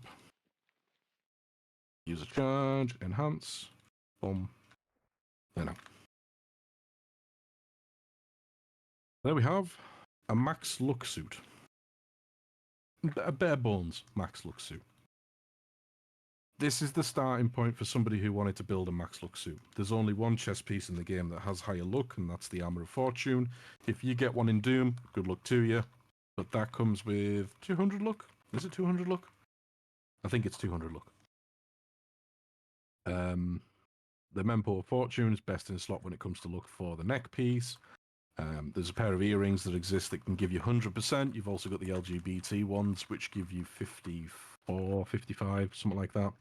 Use a charge, enhance, boom, there now. There we have a max look suit. A bare bones max look suit. This is the starting point for somebody who wanted to build a max look suit. There's only one chess piece in the game that has higher luck, and that's the Armor of Fortune. If you get one in Doom, good luck to you. But that comes with 200 luck. Is it 200 luck? I think it's 200 luck. The Mempo of Fortune is best in slot when it comes to look for the neck piece. There's a pair of earrings that exist that can give you 100%. You've also got the LGBT ones, which give you 54, 55, something like that.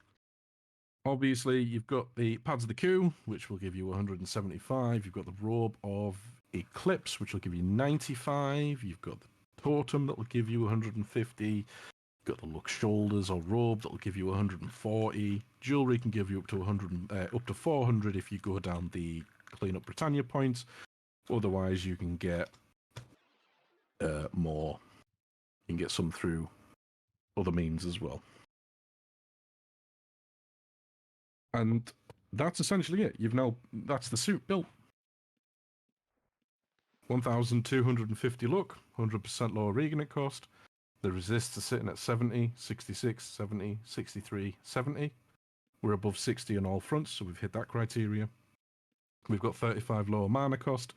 Obviously, you've got the Pads of the Coup, which will give you 175. You've got the Robe of Eclipse, which will give you 95. You've got the Totem that will give you 150. Got the Luck Shoulders or Robe that will give you 140. Jewelry can give you up to 100, up to 400 if you go down the Clean Up Britannia points. Otherwise, you can get more. You can get some through other means as well. And that's essentially it. That's the suit built. 1,250 luck, 100% lower regen it cost. The resists are sitting at 70, 66, 70, 63, 70. We're above 60 on all fronts, so we've hit that criteria. We've got 35 lower mana cost.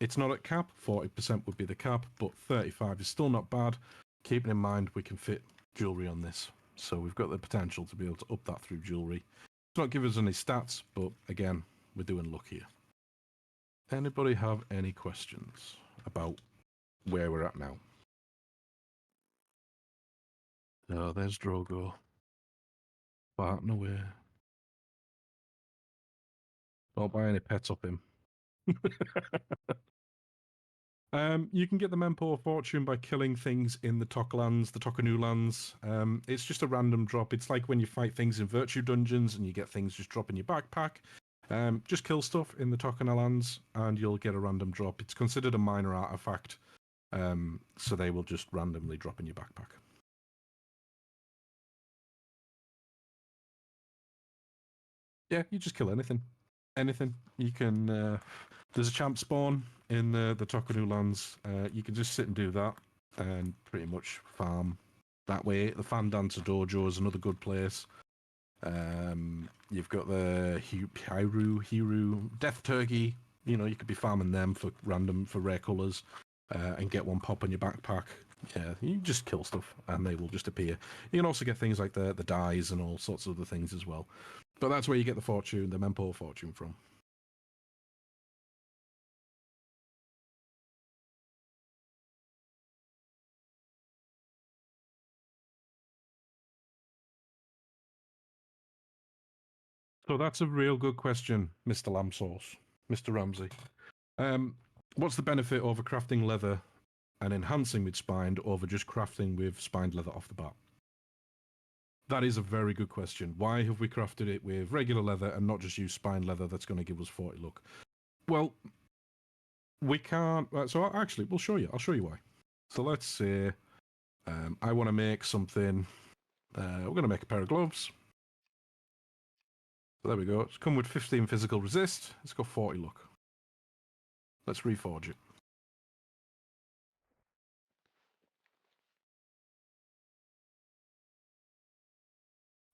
It's not at cap, 40% would be the cap, but 35 is still not bad. Keeping in mind we can fit jewelry on this, so we've got the potential to be able to up that through jewelry. It's not giving us any stats, but again, we're doing luck here. Anybody have any questions about where we're at now? Oh, there's Drogo. Farting away. Don't buy any pets off him. You can get the Mempo of Fortune by killing things in the Toklands, the Tokanu lands. It's just a random drop. It's like when you fight things in Virtue dungeons and you get things just drop in your backpack. Just kill stuff in the Tokana lands and you'll get a random drop. It's considered a minor artifact, so they will just randomly drop in your backpack. Yeah, you just kill anything. Anything. You can... there's a champ spawn in the Tokanu lands. You can just sit and do that and pretty much farm that way. The Fan Dancer Dojo is another good place. You've got the Hiru, Death Turkey. You know, you could be farming them for rare colours and get one pop in your backpack. Yeah, you just kill stuff and they will just appear. You can also get things like the dyes and all sorts of other things as well. But that's where you get the fortune, the Mempo fortune from. So that's a real good question, Mr. Lamb Sauce, Mr. Ramsey. What's the benefit over crafting leather and enhancing with spined over just crafting with spined leather off the bat? That is a very good question. Why have we crafted it with regular leather and not just use spined leather that's going to give us 40 luck? Well, we can't... So actually, we'll show you. I'll show you why. So let's say I want to make something. We're going to make a pair of gloves. So there we go. It's come with 15 physical resist. It's got 40 luck. Let's reforge it.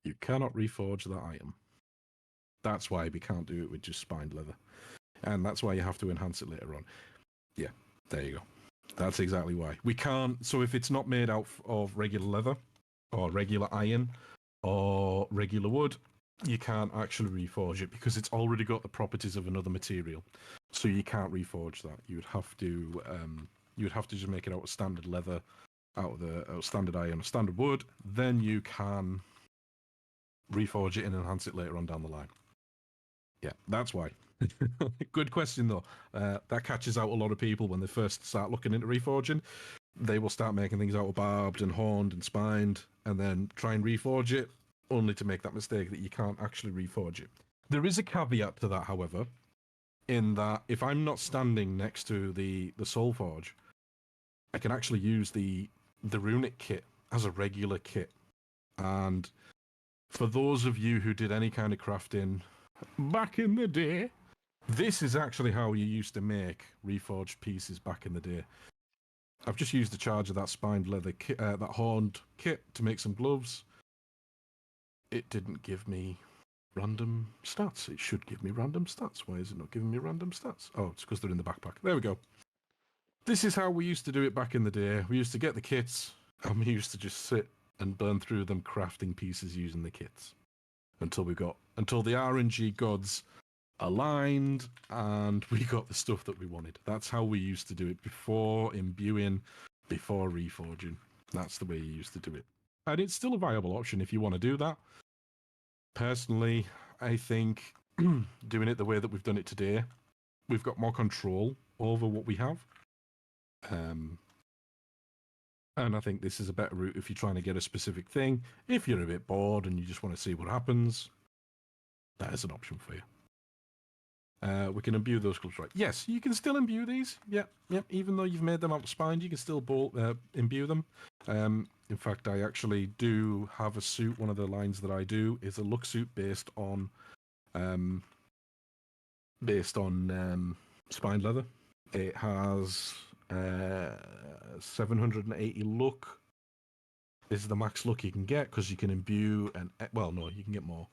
You cannot reforge that item. That's why we can't do it with just spined leather. And that's why you have to enhance it later on. Yeah, there you go. That's exactly why. We can't... So if it's not made out of regular leather, or regular iron, or regular wood, you can't actually reforge it because it's already got the properties of another material. So you can't reforge that. You would have to just make it out of standard leather, out of standard iron or standard wood. Then you can reforge it and enhance it later on down the line. Yeah, that's why. Good question, though. That catches out a lot of people when they first start looking into reforging. They will start making things out of barbed and horned and spined, and then try and reforge it, only to make that mistake that you can't actually reforge it. There is a caveat to that, however, in that if I'm not standing next to the soul forge, I can actually use the Runic kit as a regular kit. And for those of you who did any kind of crafting back in the day, this is actually how you used to make reforged pieces back in the day. I've just used the charge of that spined leather kit, that horned kit, to make some gloves. It didn't give me random stats. It should give me random stats. Why is it not giving me random stats? Oh, it's because they're in the backpack. There we go. This is how we used to do it back in the day. We used to get the kits, and we used to just sit and burn through them crafting pieces using the kits until the RNG gods aligned and we got the stuff that we wanted. That's how we used to do it before imbuing, before reforging. That's the way you used to do it. And it's still a viable option if you want to do that. Personally, I think doing it the way that we've done it today, we've got more control over what we have. And I think this is a better route if you're trying to get a specific thing. If you're a bit bored and you just want to see what happens, that is an option for you. We can imbue those gloves, right? Yes, you can still imbue these. Yep. Even though you've made them out of spine, you can still imbue them. In fact, I actually do have a suit. One of the lines that I do is a look suit based on spined leather. It has 780 look. Is the max look you can get because you can imbue and no, you can get more.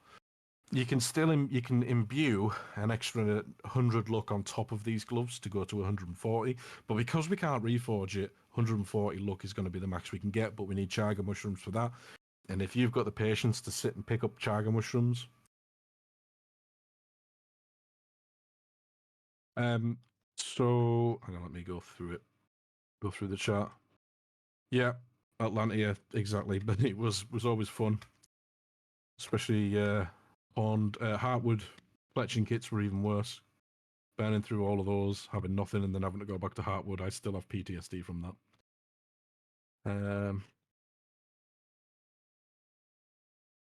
You can still imbue an extra 100 luck on top of these gloves to go to 140, but because we can't reforge it, 140 luck is going to be the max we can get, but we need chaga mushrooms for that. And if you've got the patience to sit and pick up chaga mushrooms, so hang on, let me go through the chart. Yeah, Atlantia, exactly, but it was always fun, especially on Heartwood. Fletching kits were even worse. Burning through all of those, having nothing, and then having to go back to Heartwood. I still have PTSD from that.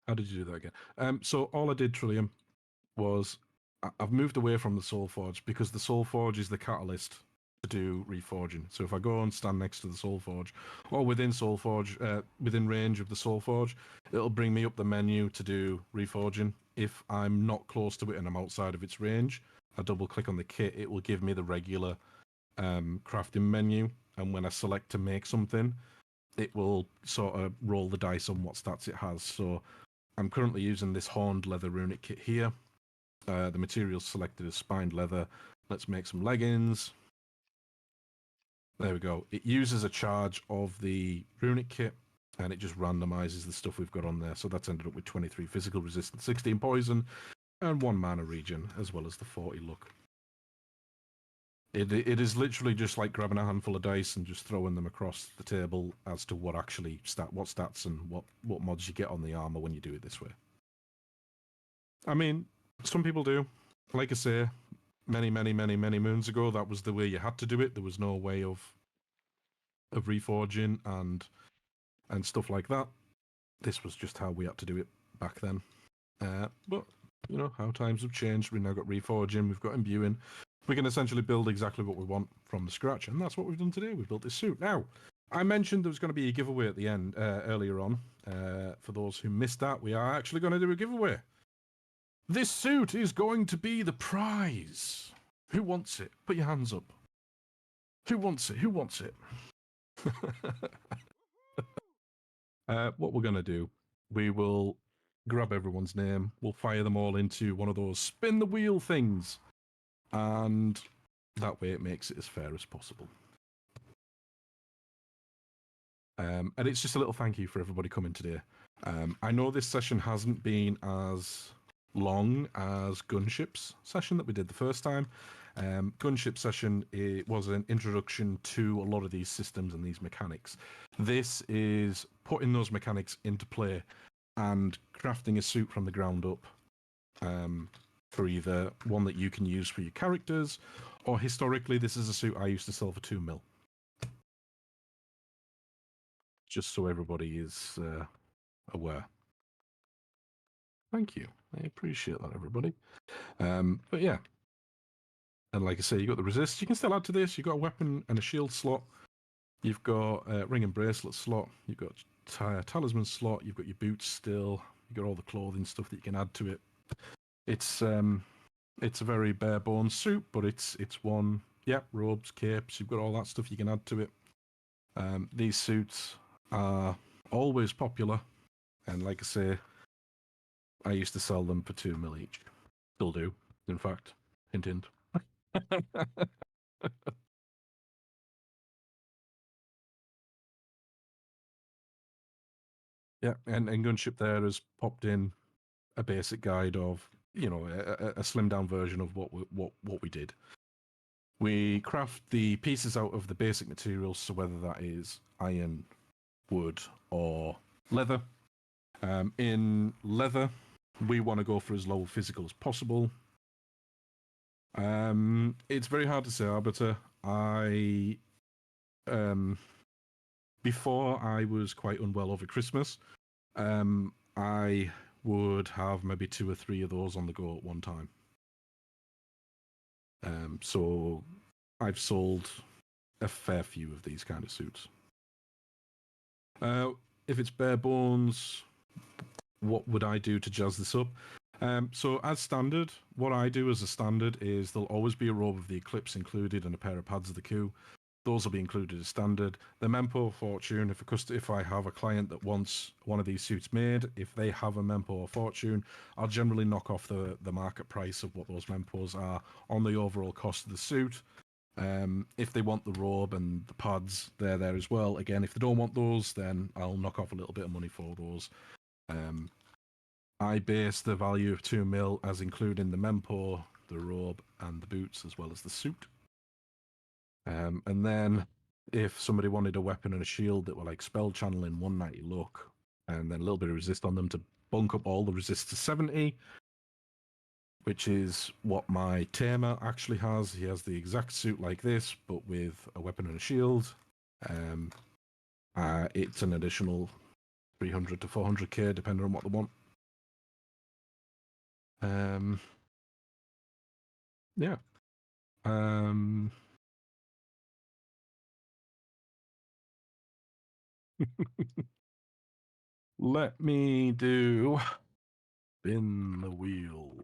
How did you do that again? So all I did, Trillium, was I've moved away from the Soul Forge because the Soul Forge is the catalyst to do reforging. So if I go and stand next to the Soul Forge, or within Soul Forge, within range of the Soul Forge, it'll bring me up the menu to do reforging. If I'm not close to it and I'm outside of its range, I double click on the kit, it will give me the regular crafting menu, and when I select to make something, it will sort of roll the dice on what stats it has. So I'm currently using this horned leather runic kit here. The material selected is spined leather. Let's make some leggings. There we go. It uses a charge of the runic kit, and it just randomizes the stuff we've got on there. So that's ended up with 23 physical resistance, 16 poison, and 1 mana regen, as well as the 40 luck. It is literally just like grabbing a handful of dice and just throwing them across the table as to what actually what stats and what mods you get on the armor when you do it this way. I mean, some people do. Like I say, many moons ago, that was the way you had to do it. There was no way of reforging and stuff like that. This was just how we had to do it back then. But you know how times have changed. We've now got reforging, we've got imbuing. We can essentially build exactly what we want from the scratch, and that's what we've done today. We've built this suit. Now, I mentioned there was going to be a giveaway at the end earlier on. For those who missed that, we are actually going to do a giveaway. This suit is going to be the prize. Who wants it? Put your hands up. Who wants it? Who wants it? What we're going to do, we will grab everyone's name. We'll fire them all into one of those spin the wheel things. And that way it makes it as fair as possible. And it's just a little thank you for everybody coming today. I know this session hasn't been as long as Gunship's session that we did the first time. Gunship session, it was an introduction to a lot of these systems and these mechanics. This is putting those mechanics into play and crafting a suit from the ground up for either one that you can use for your characters, or historically, this is a suit I used to sell for 2 mil. Just so everybody is aware. Thank you. I appreciate that, everybody. But yeah. And like I say, you got the resist. You can still add to this. You've got a weapon and a shield slot. You've got a ring and bracelet slot. You've got a talisman slot. You've got your boots still. You've got all the clothing stuff that you can add to it. It's a very bare bones suit, but it's one. Yep, robes, capes. You've got all that stuff you can add to it. These suits are always popular, and like I say, I used to sell them for 2 mil each. Still do, in fact. Hint, hint. Yeah, and Gunship there has popped in a basic guide of, you know, a slimmed down version of what we did. We craft the pieces out of the basic materials, so whether that is iron, wood, or leather. In leather, we want to go for as low physical as possible. It's very hard to say, Arbiter. Before I was quite unwell over Christmas, I would have maybe 2 or 3 of those on the go at one time. So I've sold a fair few of these kind of suits. If it's bare bones, what would I do to jazz this up? So as standard, what I do as a standard is there'll always be a robe of the Eclipse included and a pair of pads of the Coup. Those will be included as standard. The Mempo Fortune, if I have a client that wants one of these suits made, if they have a Mempo or Fortune, I'll generally knock off the market price of what those Mempos are on the overall cost of the suit. If they want the robe and the pads, they're there as well. Again, if they don't want those, then I'll knock off a little bit of money for those. I base the value of 2 mil as including the Mempo, the robe, and the boots, as well as the suit. And then if somebody wanted a weapon and a shield that were like spell channeling 190 luck, and then a little bit of resist on them to bunk up all the resist to 70, which is what my Tamer actually has. He has the exact suit like this, but with a weapon and a shield. It's an additional 300 to 400k, depending on what they want. Yeah. Let me do spin the wheel.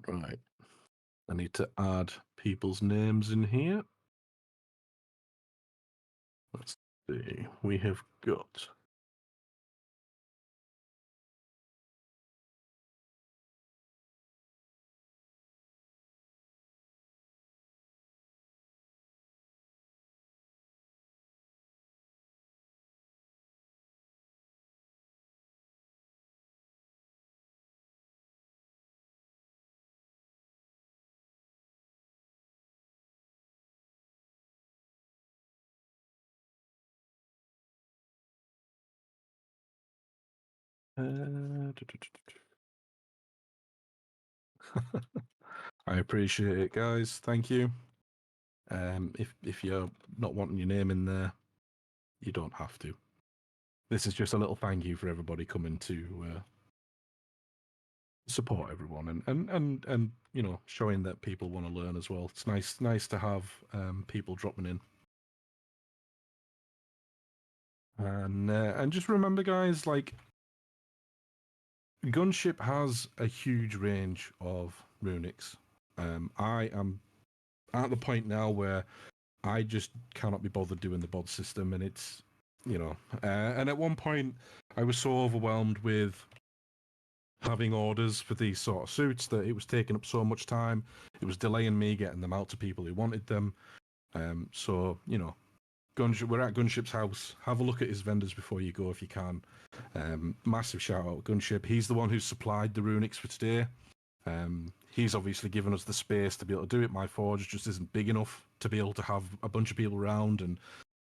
Right. I need to add people's names in here. Let's see. We have got I appreciate it, guys. Thank you. If you're not wanting your name in there, you don't have to. This is just a little thank you for everybody coming to support everyone and you know, showing that people want to learn as well. It's nice to have people dropping in. And just remember, guys, like Gunship has a huge range of runics. I am at the point now where I just cannot be bothered doing the bod system, and it's, you know, and at one point I was so overwhelmed with having orders for these sort of suits that it was taking up so much time. It was delaying me getting them out to people who wanted them. So, you know, we're at Gunship's house. Have a look at his vendors before you go if you can. Massive shout out Gunship. He's the one who supplied the runics for today. He's obviously given us the space to be able to do it. My forge just isn't big enough to be able to have a bunch of people around and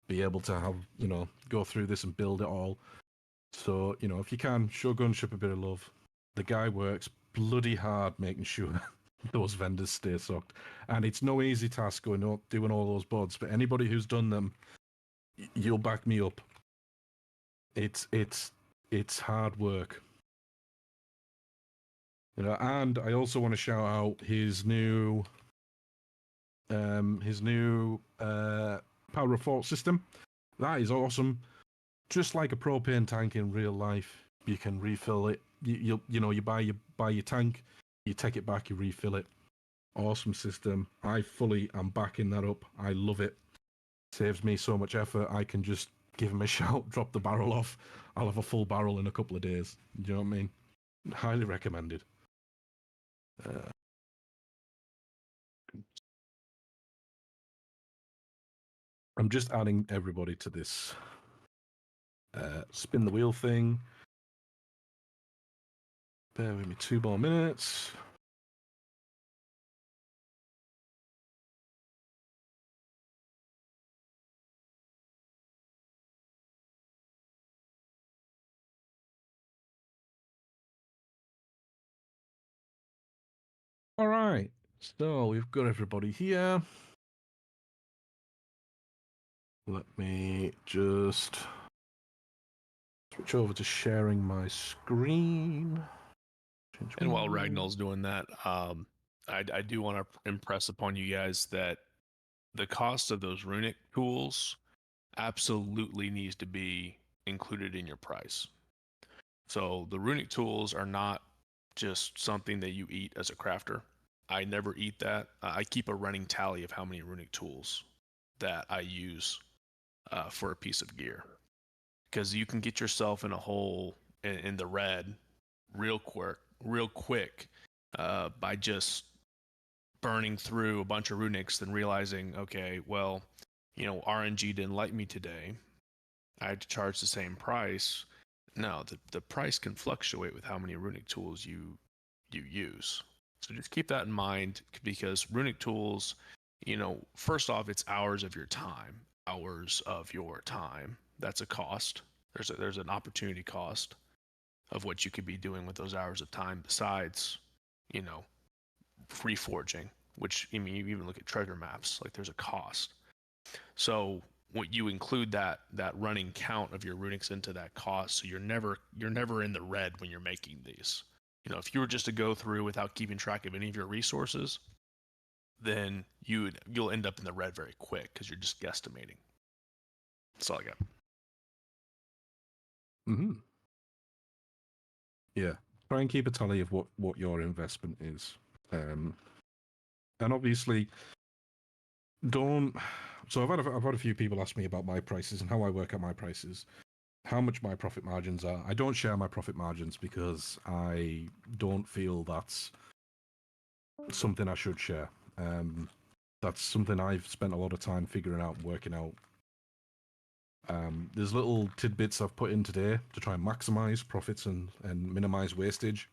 be able to have, you know, go through this and build it all. So, you know, if you can, show Gunship a bit of love. The guy works bloody hard making sure those vendors stay stocked. And it's no easy task doing all those bods, but anybody who's done them, you'll back me up. It's hard work. You know, and I also want to shout out his new power of thought system. That is awesome. Just like a propane tank in real life, you can refill it. You buy your tank, you take it back, you refill it. Awesome system. I fully am backing that up. I love it. Saves me so much effort. I can just give him a shout, drop the barrel off. I'll have a full barrel in a couple of days. Do you know what I mean? Highly recommended. I'm just adding everybody to this spin the wheel thing. Bear with me 2 more minutes. All right, so we've got everybody here. Let me just switch over to sharing my screen. And while Ragnall's doing that, I do want to impress upon you guys that the cost of those runic tools absolutely needs to be included in your price. So the runic tools are not just something that you eat as a crafter. I never eat that. I keep a running tally of how many runic tools that I use for a piece of gear, because you can get yourself in a hole in the red real quick by just burning through a bunch of runics, then realizing, okay, well, you know, RNG didn't like me today. I had to charge the same price. No, the price can fluctuate with how many runic tools you use. So just keep that in mind, because runic tools, you know, first off, it's hours of your time. That's a cost. There's an opportunity cost of what you could be doing with those hours of time besides, you know, reforging, which, I mean, you even look at treasure maps, like there's a cost. So what you include that running count of your runics into that cost, so you're never in the red when you're making these. You know, if you were just to go through without keeping track of any of your resources, then you'll end up in the red very quick because you're just guesstimating. That's all I got. Mm-hmm. Yeah, try and keep a tally of what your investment is, and obviously don't. So I've had a few people ask me about my prices and how I work out my prices, how much my profit margins are. I don't share my profit margins because I don't feel that's something I should share. That's something I've spent a lot of time figuring out, working out. There's little tidbits I've put in today to try and maximize profits and minimize wastage.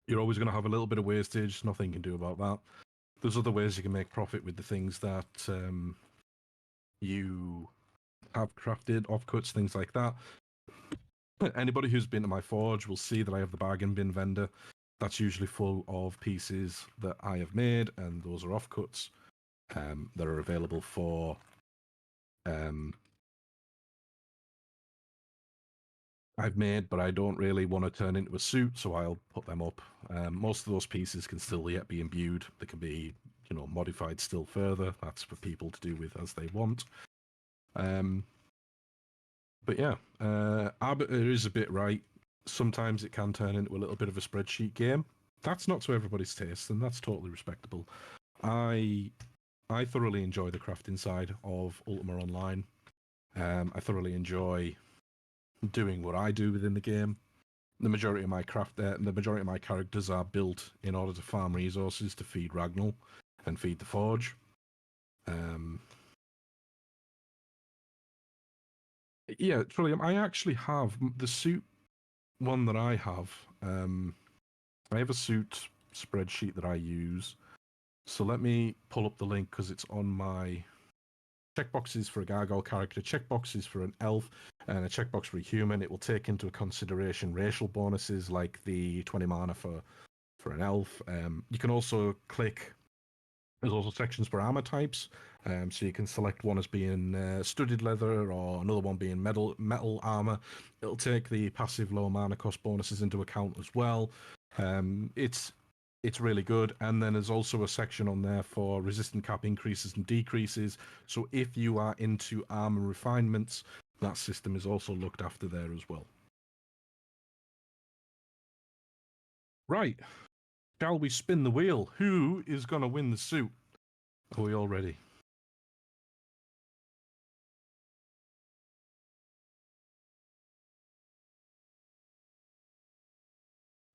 You're always going to have a little bit of wastage. Nothing you can do about that. There's other ways you can make profit with the things that you have crafted, offcuts, things like that. Anybody who's been to my forge will see that I have the bargain bin vendor. That's usually full of pieces that I have made, and those are offcuts that are available for I've made, but I don't really want to turn into a suit, so I'll put them up. Most of those pieces can still yet be imbued. They can be, you know, modified still further. That's for people to do with as they want. But yeah, Arbiter is a bit right. Sometimes it can turn into a little bit of a spreadsheet game. That's not to everybody's taste, and that's totally respectable. I thoroughly enjoy the crafting side of Ultima Online. I thoroughly enjoy doing what I do within the game. The majority of my characters are built in order to farm resources to feed Ragnall and feed the Forge. Yeah, Trillium, I actually have the suit one that I have. I have a suit spreadsheet that I use. So let me pull up the link because it's on my checkboxes for a gargoyle character, checkboxes for an elf, and a checkbox for a human. It will take into consideration racial bonuses like the 20 mana for an elf. You can also click. There's also sections for armor types, so you can select one as being studded leather or another one being metal armor. It'll take the passive low mana cost bonuses into account as well. It's really good, and then there's also a section on there for resistant cap increases and decreases. So if you are into armor refinements, that system is also looked after there as well. Right. Shall we spin the wheel? Who is going to win the suit? Are we all ready?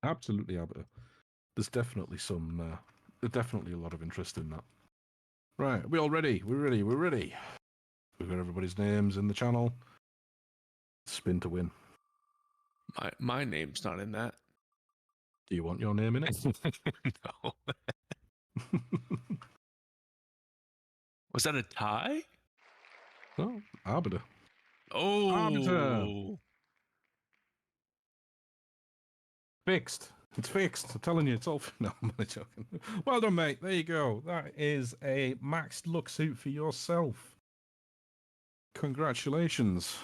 Absolutely, Albert. There's definitely definitely a lot of interest in that. Right, are we all ready? We're ready. We're ready. We've got everybody's names in the channel. Spin to win. My name's not in that. Do you want your name in it? No. Was that a tie? Oh, Arbiter. Oh. Arbiter. Fixed. It's fixed. I'm telling you, it's all. No, I'm only joking. Well done, mate. There you go. That is a maxed look suit for yourself. Congratulations.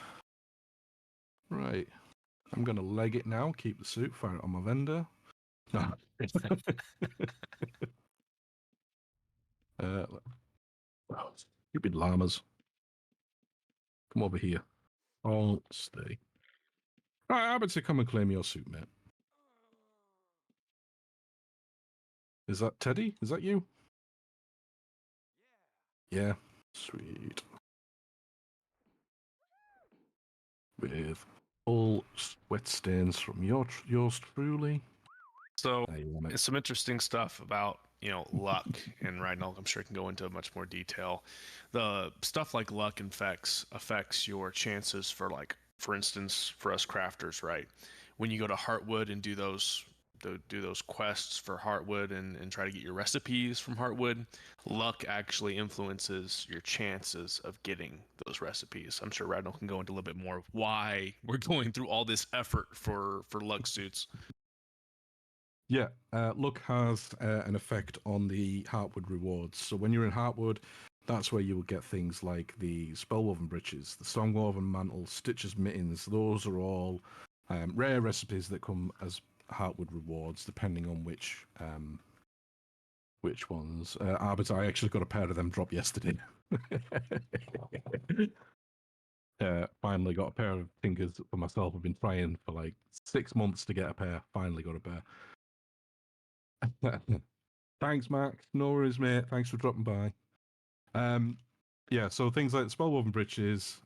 Right. I'm going to leg it now. Keep the suit. Fire it on my vendor. No. Stupid llamas. Come over here. Oh, stay. Right, Arbiter, come and claim your suit, mate. Is that Teddy? Is that you? Yeah. Sweet. With all sweat stains from yours truly. So it's some interesting stuff about, luck and Ragnar. I'm sure I can go into much more detail. The stuff like luck affects your chances for, like, for instance, for us crafters, right? When you go to Heartwood and do those quests for Heartwood and try to get your recipes from Heartwood, luck actually influences your chances of getting those recipes. I'm sure Ragnar can go into a little bit more of why we're going through all this effort for luck suits. Yeah, luck has an effect on the Heartwood rewards. So when you're in Heartwood, that's where you will get things like the Spellwoven Breeches, the Songwoven Mantle, Stitcher's Mittens. Those are all rare recipes that come as Heartwood rewards, depending on which ones. Arbiter, I actually got a pair of them drop yesterday. Finally got a pair of Tinkers for myself. I've been trying for like 6 months to get a pair. Finally got a pair. Thanks, Max. No worries, mate. Thanks for dropping by. Yeah, so things like Spellwoven Breeches.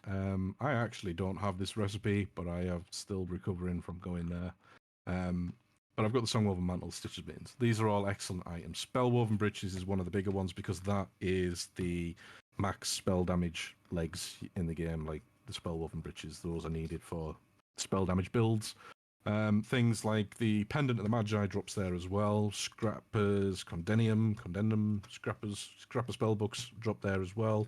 I actually don't have this recipe, but I am still recovering from going there. But I've got the Songwoven Mantle, Stitches Mittens. These are all excellent items. Spellwoven Breeches is one of the bigger ones because that is the max spell damage legs in the game. Like the Spellwoven Breeches, those are needed for spell damage builds. Things like the Pendant of the Magi drops there as well. Scrappers, Condemnum, Scrapper Spellbooks drop there as well.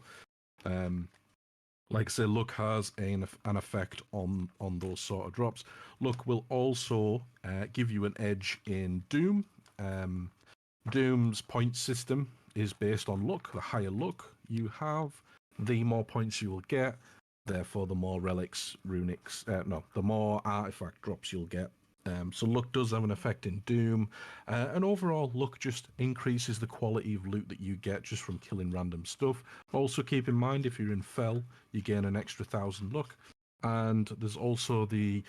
Like I say, luck has an effect on those sort of drops. Luck will also give you an edge in Doom. Doom's point system is based on luck. The higher luck you have, the more points you will get. Therefore, the more relics, runics, the more artifact drops you'll get. So luck does have an effect in Doom. And overall, luck just increases the quality of loot that you get just from killing random stuff. Also, keep in mind, if you're in Fel, you gain an extra 1,000 luck. And there's also the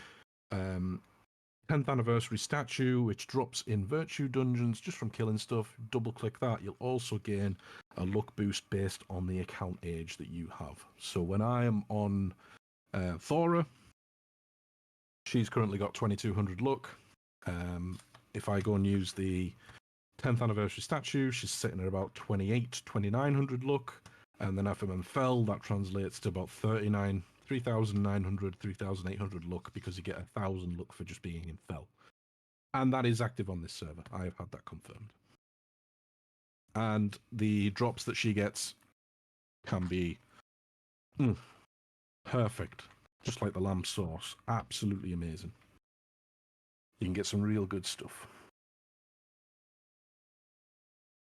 10th anniversary statue, which drops in virtue dungeons just from killing stuff. Double click that, you'll also gain a luck boost based on the account age that you have. So when I am on Thora, she's currently got 2200 luck. If I go and use the 10th anniversary statue, she's sitting at about 2900 luck. And then if I'm in Fell, that translates to about 3,900, 3,800 luck, because you get 1,000 luck for just being in Fell. And that is active on this server. I have had that confirmed. And the drops that she gets can be perfect. Just like the lamb sauce. Absolutely amazing. You can get some real good stuff.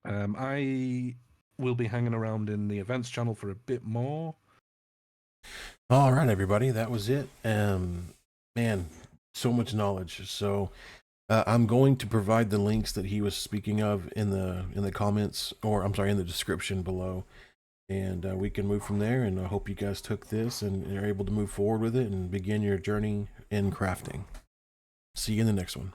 I will be hanging around in the events channel for a bit more. All right, everybody, that was it. Man, so much knowledge. So I'm going to provide the links that he was speaking of in the comments, or I'm sorry, in the description below, and we can move from there. And I hope you guys took this and are able to move forward with it and begin your journey in crafting. See you in the next one.